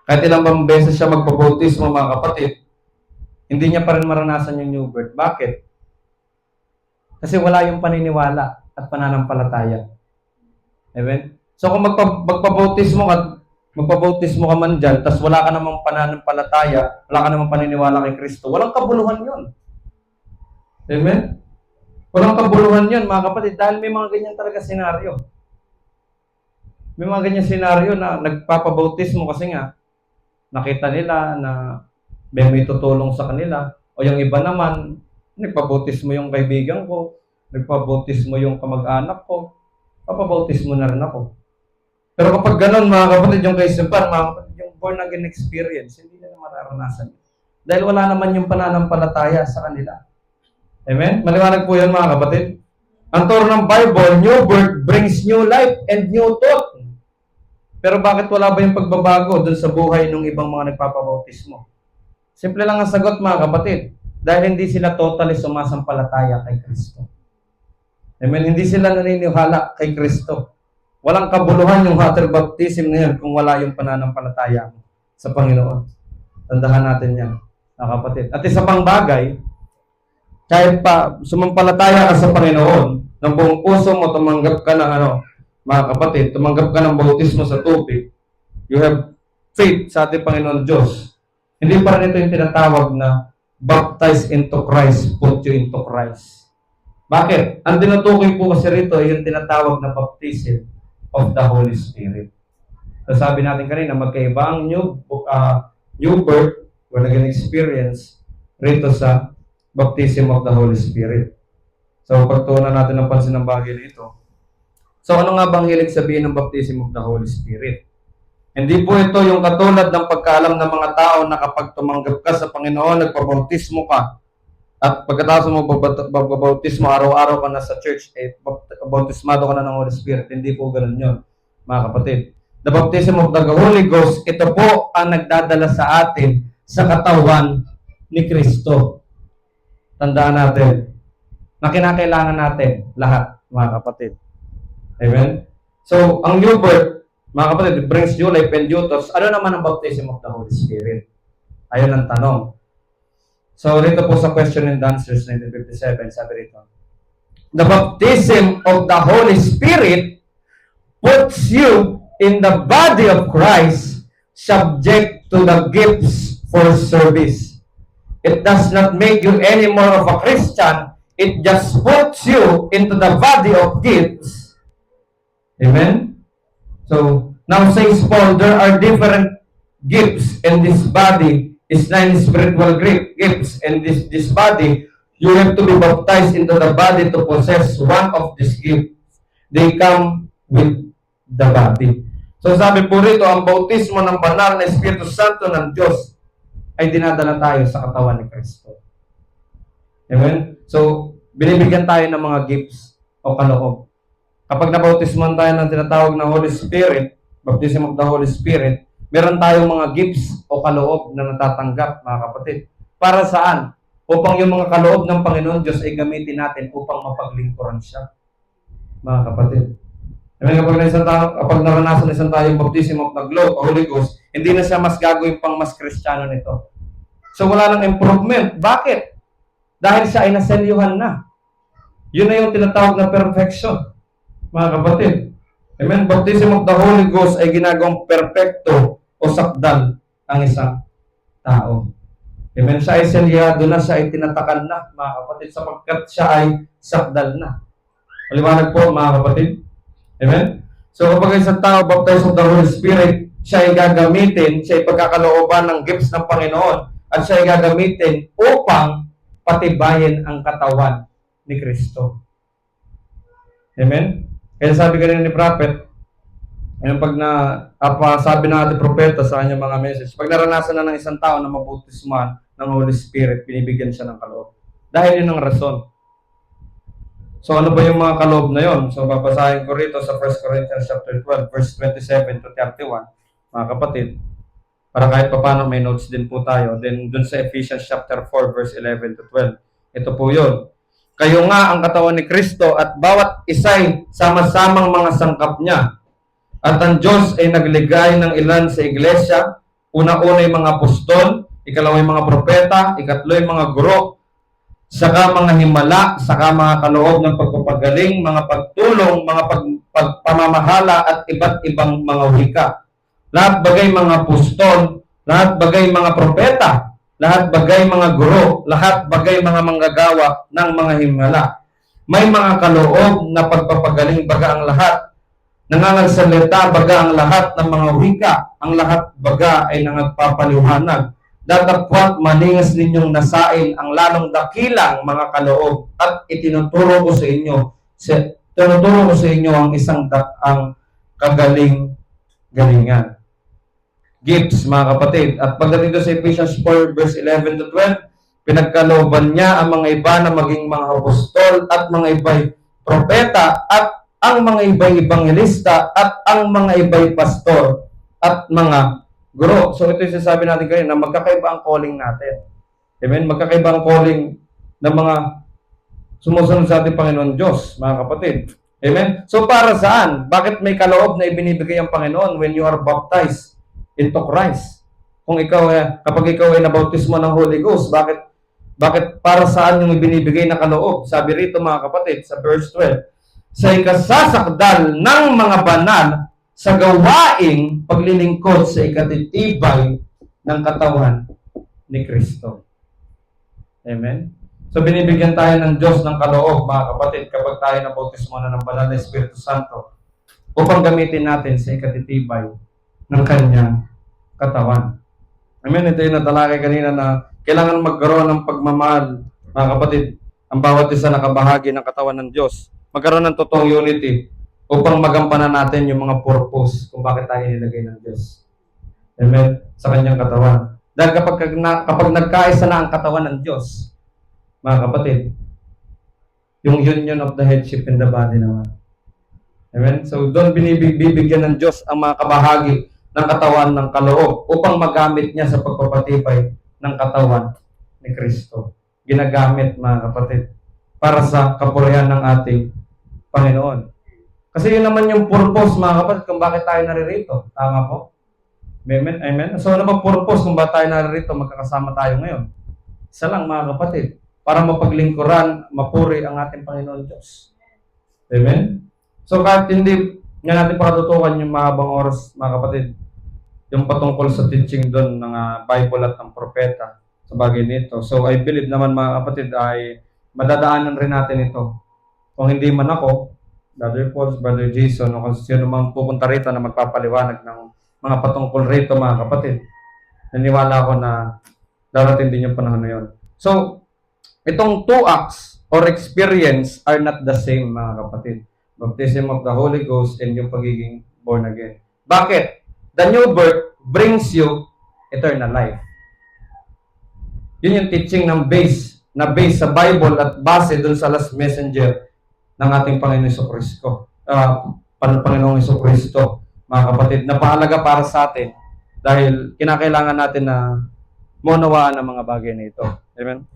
S2: Kahit ilang bang beses siya magpabautismo mga kapatid, hindi niya pa rin maranasan yung new birth. Bakit? Kasi wala yung paniniwala at pananampalataya. Amen? So kung magpabautismo ka man dyan, tapos wala ka namang pananampalataya, wala ka namang paniniwala kay Kristo, walang kabuluhan yun. Amen? Walang kabuluhan yun, mga kapatid, dahil may mga ganyan talaga senaryo. May mga ganyan senaryo na nagpapabautismo kasi nga, nakita nila na may tutulong sa kanila, o yung iba naman, nagpabautismo yung kaibigan ko, nagpabautismo yung kamag-anak ko, papabautismo na rin ako. Pero kapag ganun, mga kapatid, yung kaisipan, yung born again experience, hindi nila mararanasan. Dahil wala naman yung pananampalataya sa kanila. Amen? Maliwanag po yan, mga kapatid. Ang turo ng Bible, new birth brings new life and new thought. Pero bakit wala ba yung pagbabago dun sa buhay ng ibang mga nagpapabautismo? Simple lang ang sagot, mga kapatid. Dahil hindi sila totally sumasampalataya kay Kristo. Amen? Hindi sila naniniwala kay Kristo. Walang kabuluhan yung water baptism na yan kung wala yung pananampalataya sa Panginoon. Tandahan natin yan, mga kapatid. At isa pang bagay, kahit pa sumampalataya ka sa Panginoon, ng buong puso mo, tumanggap ka ng mga kapatid, tumanggap ka ng bautismo sa tubig, you have faith sa ating Panginoon Diyos. Hindi pa rin ito yung tinatawag na baptize into Christ, put you into Christ. Bakit? Ang tinutukoy po kasi rito ay yung tinatawag na baptism of the Holy Spirit. So sabi natin kanina, magkaiba ang new birth, born again experience, rito sa baptism of the Holy Spirit. So pagtuunan natin ng pansin ng bagay na ito. So ano nga bang hilig sabihin ng baptism of the Holy Spirit? Hindi po ito yung katulad ng pagkaalam ng mga tao na kapag tumanggap ka sa Panginoon, nagpabautismo ka, at pagkatapos mo magbabautismo, araw-araw ka na sa church, bautismado ka na ng Holy Spirit. Hindi po ganun yun, mga kapatid. The baptism of the Holy Ghost, ito po ang nagdadala sa atin sa katawan ni Kristo. Tandaan natin na kinakailangan natin lahat, mga kapatid. Amen? So, ang new birth, mga kapatid, it brings new life and new thoughts. Ano naman ang baptism of the Holy Spirit? Ayun ang tanong. So, rito po sa question and answers 1957, sabi rito, the baptism of the Holy Spirit puts you in the body of Christ subject to the gifts for service. It does not make you any more of a Christian. It just puts you into the body of gifts. Amen? So, now says Paul, there are different gifts in this body. Is 9 spiritual gifts, and this body, you have to be baptized into the body to possess one of these gifts. They come with the body. So sabi po rito, ang bautismo ng banal na Espiritu Santo ng Diyos ay dinadala tayo sa katawan ni Kristo. Amen? So, binibigyan tayo ng mga gifts o kaloob. Kapag nabautisman tayo ng tinatawag na Holy Spirit, baptism of the Holy Spirit, meron tayong mga gifts o kaloob na natatanggap, mga kapatid. Para saan? Upang yung mga kaloob ng Panginoon Diyos ay gamitin natin upang mapaglingkuran siya, mga kapatid. Amen? Kapag naranasan na isang tayong baptism of the Holy Ghost, hindi na siya mas gagawin pang mas Kristiyano nito. So wala nang improvement. Bakit? Dahil siya ay naselyuhan na. Yun na yung tinatawag na perfection, mga kapatid. Amen? Baptism of the Holy Ghost ay ginagawang perfecto o sakdal ang isang tao. Amen? Siya ay selyado na, siya ay tinatakan na, mga kapatid, sapagkat siya ay sakdal na. Maliwanag po, mga kapatid. Amen? So kapag isang tao baptized of the Holy Spirit, siya ay gagamitin, siya ay pagkakalooban ng gifts ng Panginoon, at siya ay gagamitin upang patibayin ang katawan ni Kristo. Amen? Kaya sabi kanina ni Prophet, ayun sabi ng ating propeta sa kanyang mga message, pag naranasan na ng isang tao na mabautisman ng Holy Spirit, binibigyan siya ng kaloob. Dahil yun ang rason. So ano ba yung mga kaloob na yon? So babasahin ko rito sa 1 Corinthians chapter 12, verse 27 to 31, mga kapatid. Para kahit pa paano may notes din po tayo. Then dun sa Ephesians chapter 4, verse 11 to 12. Ito po yun. Kayo nga ang katawan ni Kristo at bawat isa'y sama-samang mga sangkap niya. At ang Diyos ay nagligay ng ilan sa iglesia. Una-una yung mga apostol, ikalawa yung mga propeta, ikatlo yung mga guro, saka mga himala, saka mga kaloob ng pagpapagaling, mga pagtulong, mga pagpamamahala at iba't ibang mga wika. Lahat bagay mga apostol, lahat bagay mga propeta, lahat bagay mga guro, lahat bagay mga manggagawa ng mga himala. May mga kaloob na pagpapagaling baga ang lahat. Nangangasalita baga ang lahat ng mga wika. Ang lahat baga ay nangagpapaliwanag. Datapwat maningas ninyong nasain ang lalong dakilang mga kaloob at itinuturo ko sa inyo ang isang ang kagaling-galingan. Gifts, mga kapatid. At pagdating doon sa Ephesians 4, verse 11 to 12, pinagkalooban niya ang mga iba na maging mga apostol at mga iba'y propeta at ang mga iba'y ebangelista at ang mga iba'y pastor at mga guro. So ito yung sinasabi natin kanina na magkakaiba ang calling natin. Amen? Magkakaiba ang calling ng mga sumusunod sa ating Panginoon Diyos, mga kapatid. Amen? So para saan? Bakit may kaloob na ibinibigay ang Panginoon when you are baptized into Christ? Kung kapag ikaw ay nabautismo ng Holy Ghost, bakit para saan yung ibinibigay na kaloob? Sabi rito, mga kapatid, sa verse 12, sa ikasasakdal ng mga banal sa gawaing paglilingkod sa ikatitibay ng katawan ni Kristo. Amen? So binibigyan tayo ng Diyos ng kaloob, mga kapatid, kapag tayo nabautismo na ng banal na Espiritu Santo upang gamitin natin sa ikatitibay ng kanyang katawan. Amen? Ito yung natalakay kanina na kailangan magkaroon ng pagmamahal, mga kapatid, ang bawat isa nakabahagi ng katawan ng Diyos. Magkaroon ng totoong unity upang magampanan natin yung mga purpose kung bakit tayo nilagay ng Diyos. Amen? Sa kanyang katawan. Dahil kapag nagkaisa na ang katawan ng Diyos, mga kapatid, yung union of the headship in the body naman. Amen? So doon bibigyan ng Diyos ang mga kabahagi ng katawan ng kaloob upang magamit niya sa pagpapatibay ng katawan ni Kristo. Ginagamit, mga kapatid, para sa kapurihan ng ating Panginoon. Kasi yun naman yung purpose, mga kapatid, kung bakit tayo naririto. Tama po? Amen? Amen? So ano bang purpose kung bakit tayo naririto, magkakasama tayo ngayon? Isa lang, mga kapatid, para mapaglingkuran, mapuri ang ating Panginoon Diyos. Amen? So kahit hindi nga natin pakatutukan yung mahabang oras, mga kapatid, yung patungkol sa teaching doon ng Bible at ng propeta sa bagay nito. So I believe naman, mga kapatid, ay madadaanan rin natin ito. Kung hindi man ako, Brother Paul, Brother Jason, o kung sino man pupunta rito na magpapaliwanag ng mga patungkol rito, mga kapatid, naniwala ako na darating din yung panahon na yun. So, itong two acts or experience are not the same, mga kapatid. Baptism of the Holy Ghost and yung pagiging born again. Bakit? The new birth brings you eternal life. Yun yung teaching ng base sa Bible at base dun sa last messenger ng ating Panginoong Jesucristo. Panginoong Jesucristo, mga kapatid, napahalaga para sa atin dahil kinakailangan natin na maunawaan ang mga bagay na ito. Amen?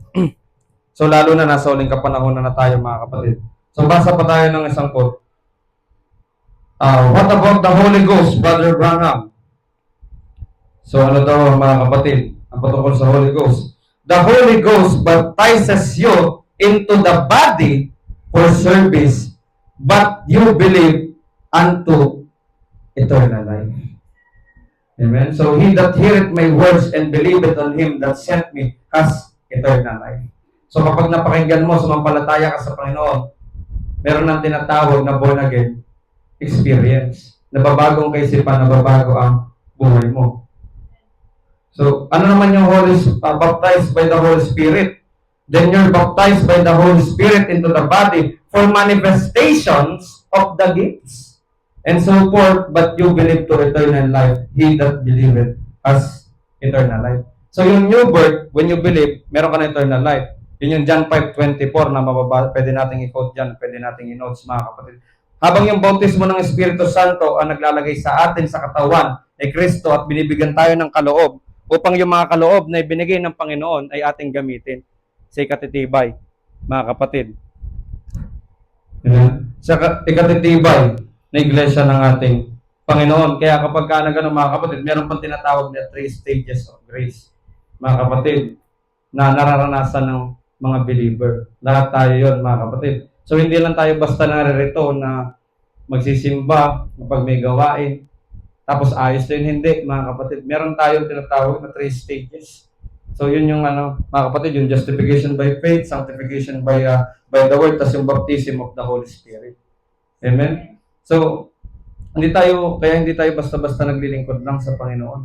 S2: So, lalo na nasa uling kapanahonan na tayo, mga kapatid. So, basa pa tayo ng isang quote. What about the Holy Ghost, Brother Branham? So, ano daw, mga kapatid, ang patungkol sa Holy Ghost? The Holy Ghost baptizes you into the body for service, but you believe unto eternal life. Amen? So, he that heareth my words and believeth on him that sent me has eternal life. So, kapag napakinggan mo, sumampalataya ka sa Panginoon, meron ng tinatawag na born again experience. Nababagong kaisipan, nababago ang buhay mo. So, ano naman yung baptized by the Holy Spirit? Then you're baptized by the Holy Spirit into the body for manifestations of the gifts and so forth, but you believe to eternal life. He that believeth has eternal life. So, yung new birth, when you believe, meron ka na eternal life. Yun yung John 5:24 na pwede nating i-quote dyan, pwede nating i-notes, mga kapatid. Habang yung bautismo ng Espiritu Santo ang naglalagay sa atin sa katawan ni Kristo at binibigyan tayo ng kaloob upang yung mga kaloob na ibinigay ng Panginoon ay ating gamitin sa ikatitibay, mga kapatid. Sa ikatitibay na iglesia ng ating Panginoon. Kaya kapag ka na gano'n, mga kapatid, meron pang tinatawag na 3 stages of grace, mga kapatid, na nararanasan ng mga believer. Lahat tayo yon, mga kapatid. So, hindi lang tayo basta naririto na magsisimba kapag may gawain. Tapos ayos din, hindi, mga kapatid. Meron tayong tinatawag na 3 stages. So, yun yung mga kapatid, yung justification by faith, sanctification by the word, tas yung baptism of the Holy Spirit. Amen? So, hindi tayo basta-basta naglilingkod lang sa Panginoon.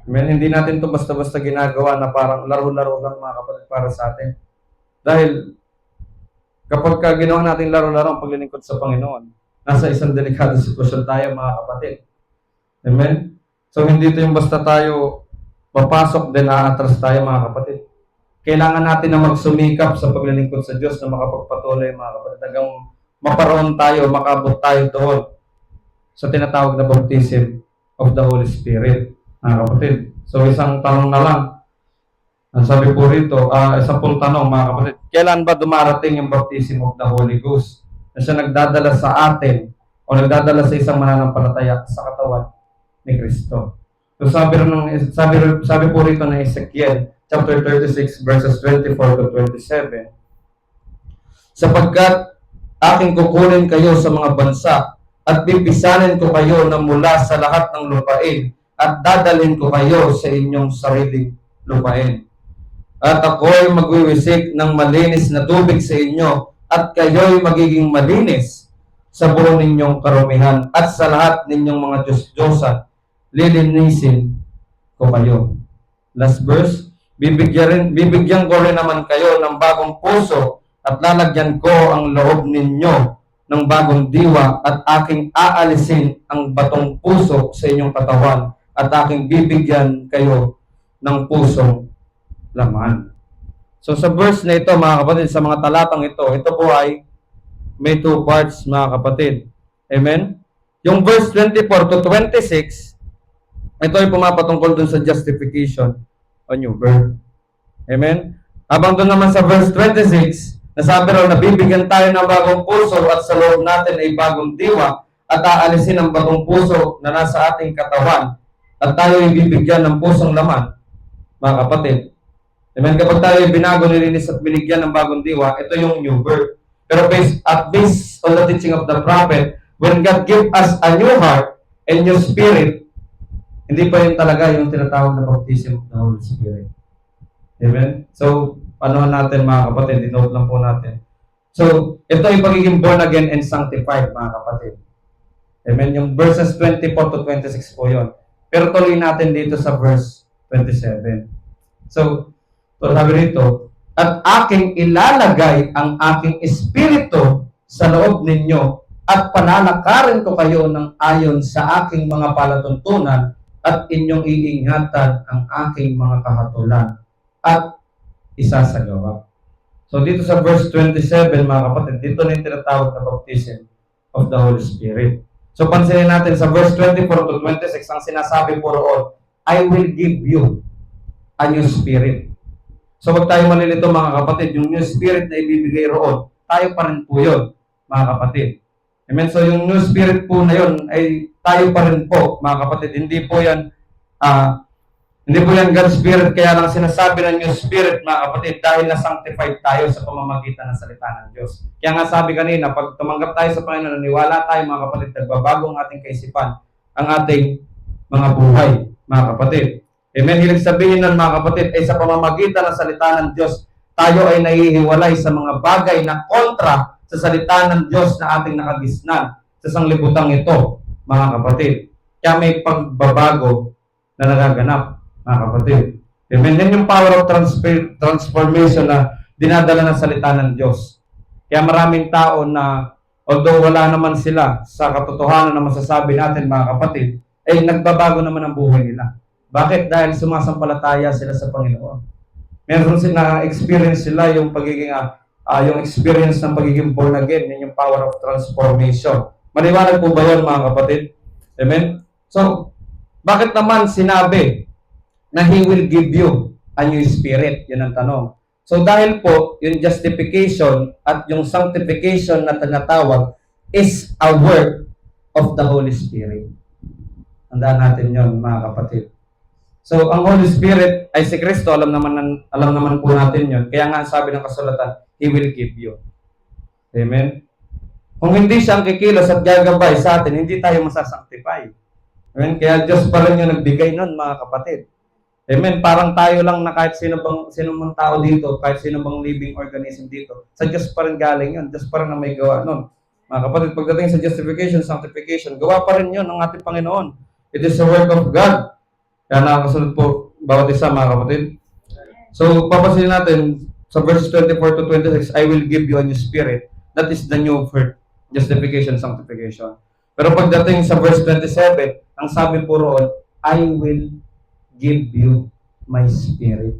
S2: Amen? Hindi natin to basta-basta ginagawa na parang laro-laro lang, mga kapatid, para sa atin. Dahil, kapag ginawa natin laro-laro ang paglilingkod sa Panginoon, nasa isang delikadong sitwasyon tayo, mga kapatid. Amen? So, hindi ito yung basta tayo papasok, then aatras tayo, mga kapatid. Kailangan natin na magsumikap sa paglilingkod sa Diyos na makapagpatuloy, mga kapatid. Hanggang maparoon tayo, makabot tayo doon sa tinatawag na baptism of the Holy Spirit, mga kapatid. So, isang tanong na lang. Ang sabi po rito, isang pong tanong, mga kapatid. Kailan ba dumarating yung baptism of the Holy Ghost na siya nagdadala sa atin o nagdadala sa isang mananampalataya sa katawan ni Kristo? So sabi po rito ng Ezekiel chapter 36 verses 24 to 27, sapagkat aking kukunin kayo sa mga bansa at pipisanin ko kayo na mula sa lahat ng lupain at dadalhin ko kayo sa inyong sariling lupain. At ako'y magwiwisik ng malinis na tubig sa inyo at kayo'y magiging malinis sa buong ninyong karumihan at sa lahat ninyong mga Diyos-Diyosan lilinisin ko kayo. Last verse, bibigyan ko rin naman kayo ng bagong puso at lalagyan ko ang loob ninyo ng bagong diwa at aking aalisin ang batong puso sa inyong katawan at aking bibigyan kayo ng pusong laman. So sa verse na ito, mga kapatid, sa mga talatang ito po ay may 2 parts, mga kapatid. Amen? Yung verse 24 to 26, ito ay pumapatungkol dun sa justification o new birth. Amen? Habang dun naman sa verse 26, nasabi raw na bibigyan tayo ng bagong puso at sa loob natin ay bagong diwa at aalisin ang bagong puso na nasa ating katawan at tayo ay bibigyan ng pusong laman, mga kapatid. Amen? Kapag tayo ay binago, nilinis at binigyan ng bagong diwa, ito yung new birth. Pero based on the teaching of the prophet, when God give us a new heart and new spirit, hindi pa yun talaga yung tinatawag na baptism of the Holy Spirit. Amen? So, paano natin, mga kapatid? I-note lang po natin. So, ito ay pagiging born again and sanctified, mga kapatid. Amen? Yung verses 24 to 26 po yun. Pero tuloy natin dito sa verse 27. So, sabi rito, at aking ilalagay ang aking espiritu sa loob ninyo at panalakarin ko kayo ng ayon sa aking mga palatuntunan at inyong iingatan ang aking mga kahatulan at isasagawa. So dito sa verse 27, mga kapatid, dito na yung tinatawag na baptism of the Holy Spirit. So pansinin natin sa verse 24 to 26, ang sinasabi po roon, I will give you a new spirit. So wag tayo malilito, mga kapatid, yung new spirit na ibibigay roon, tayo pa rin po yun, mga kapatid. Amen? So yung new spirit po na yun ay tayo pa rin po, mga kapatid. Hindi po yan God's spirit, kaya lang sinasabi ng new spirit, mga kapatid, dahil na-sanctified tayo sa pamamagitan ng salita ng Diyos. Kaya nga sabi kanina, pag tumanggap tayo sa Panginoon, naniwala tayo, mga kapatid, nagbabago ang ating kaisipan, ang ating mga buhay, mga kapatid. Amen. Hilig sabihin ng mga kapatid, ay sa pamamagitan ng salita ng Diyos, tayo ay nahihiwalay sa mga bagay na kontra sa salita ng Diyos na ating nakagisnan sa sanglibutang ito, mga kapatid. Kaya may pagbabago na nagaganap, mga kapatid. Amen. Yan yung power of transformation na dinadala ng salita ng Diyos. Kaya maraming tao na, although wala naman sila sa katotohanan na masasabi natin, mga kapatid, ay nagbabago naman ang buhay nila. Bakit? Dahil sumasampalataya sila sa Panginoon. Meron sila experience sila yung pagiging yung experience ng pagiging born again, yun yung power of transformation. Maliwanag po ba yun, mga kapatid? Amen? So, bakit naman sinabi na He will give you a new spirit? Yun ang tanong. So, dahil po, yung justification at yung sanctification na tinatawag is a work of the Holy Spirit. Tandaan natin yun, mga kapatid. So, ang Holy Spirit ay si Kristo, alam naman po natin yun. Kaya nga sabi ng kasulatan, He will give you. Amen? Kung hindi siya ang kikilos at gagabay sa atin, hindi tayo masasanctify. Amen? Kaya Diyos pa rin yung nagbigay nun, mga kapatid. Amen? Parang tayo lang na kahit sino mang tao dito, kahit sino bang living organism dito, sa Diyos pa rin galing yun. Diyos pa rin na may gawa nun. Mga kapatid, pagdating sa justification, sanctification, gawa pa rin yun ng ating Panginoon. It is the work of God. Kaya nakakasunod po bawat isa, mga kapatid. So, papasin natin sa verses 24 to 26, I will give you a new spirit. That is the new birth, justification, sanctification. Pero pagdating sa verse 27, ang sabi po roon, I will give you my spirit.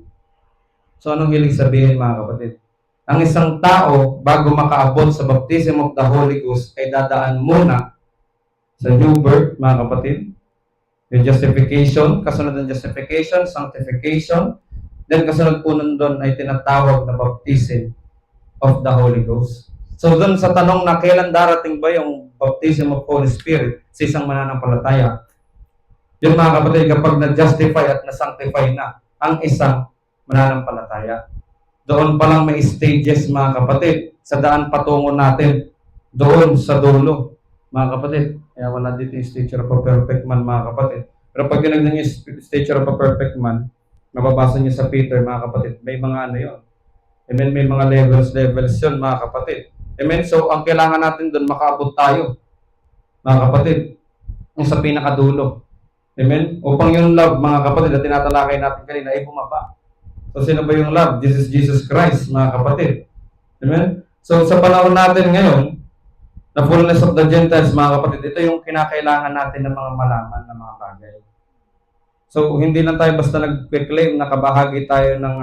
S2: So, anong hilig sabihin, mga kapatid? Ang isang tao, bago makaabot sa baptism of the Holy Ghost, ay dadaan muna sa new birth, mga kapatid. Yung justification, kasunod ng justification, sanctification, then kasunod po nun doon ay tinatawag na baptism of the Holy Ghost. So doon sa tanong na kailan darating ba yung baptism of Holy Spirit sa isang mananampalataya, yun, mga kapatid, kapag na-justify at na-sanctify na ang isang mananampalataya. Doon pa lang may stages, mga kapatid, sa daan patungo natin doon sa dulo, mga kapatid. Kaya wala dito yung stature of a perfect man, mga kapatid. Pero pag tinignan niyo yung stature of a perfect man, mababasa niyo sa Peter, mga kapatid, may mga ano yun. Amen, may mga levels yun, mga kapatid. Amen, so ang kailangan natin doon, makaabot tayo, mga kapatid, yung sa pinakadulo. Amen, upang yung love, mga kapatid, na tinatalakay natin kanina, ay bumaba. So sino ba yung love? This is Jesus Christ, mga kapatid. Amen, so sa panahon natin ngayon, the fullness of the Gentiles, mga kapatid, ito yung kinakailangan natin ng mga malaman ng mga bagay. So, hindi lang tayo basta nag-claim na kabahagi tayo ng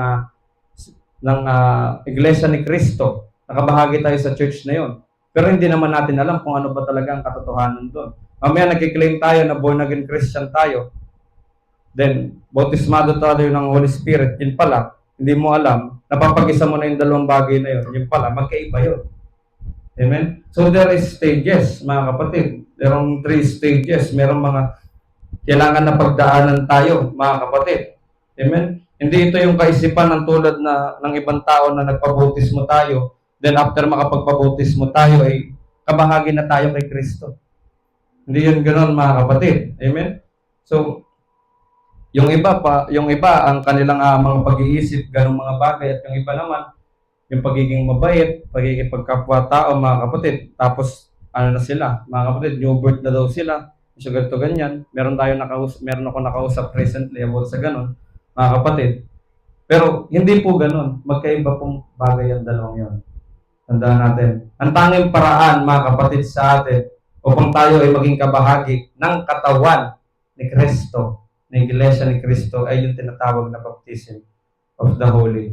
S2: Iglesia ni Cristo. Nakabahagi tayo sa church na yon. Pero hindi naman natin alam kung ano ba talaga ang katotohanan doon. Mamaya nag-claim tayo na born again Christian tayo. Then, bautismado tayo ng Holy Spirit. Yun pala, hindi mo alam. Napapag-isa mo na yung dalawang bagay na yun. Yun pala, magkaiba yun. Amen? So, there is stages, mga kapatid. There are 3 stages. Merong mga kailangan na pagdaanan tayo, mga kapatid. Amen? Hindi ito yung kaisipan ng tulad ng ibang tao na nagpabautismo tayo. Then, after makapagpabautismo tayo, ay kabahagi na tayo kay Kristo. Hindi yun ganoon, mga kapatid. Amen? So, yung iba, ang kanilang mga pag-iisip, ganong mga bagay, at yung iba naman, yung pagiging mabait, pagiging pagkapwa-tao, mga kapatid. Tapos, ano na sila, mga kapatid, new birth na daw sila. So, ganito, ganyan. Meron ako nakausap recently about sa ganon, mga kapatid. Pero, hindi po ganon. Magkaiba pong bagay ang dalawang yun. Tandaan natin. Ang tanging paraan, mga kapatid, sa atin upang tayo ay maging kabahagi ng katawan ni Kristo, ng Iglesia ni Kristo, ay yung tinatawag na baptism of the Holy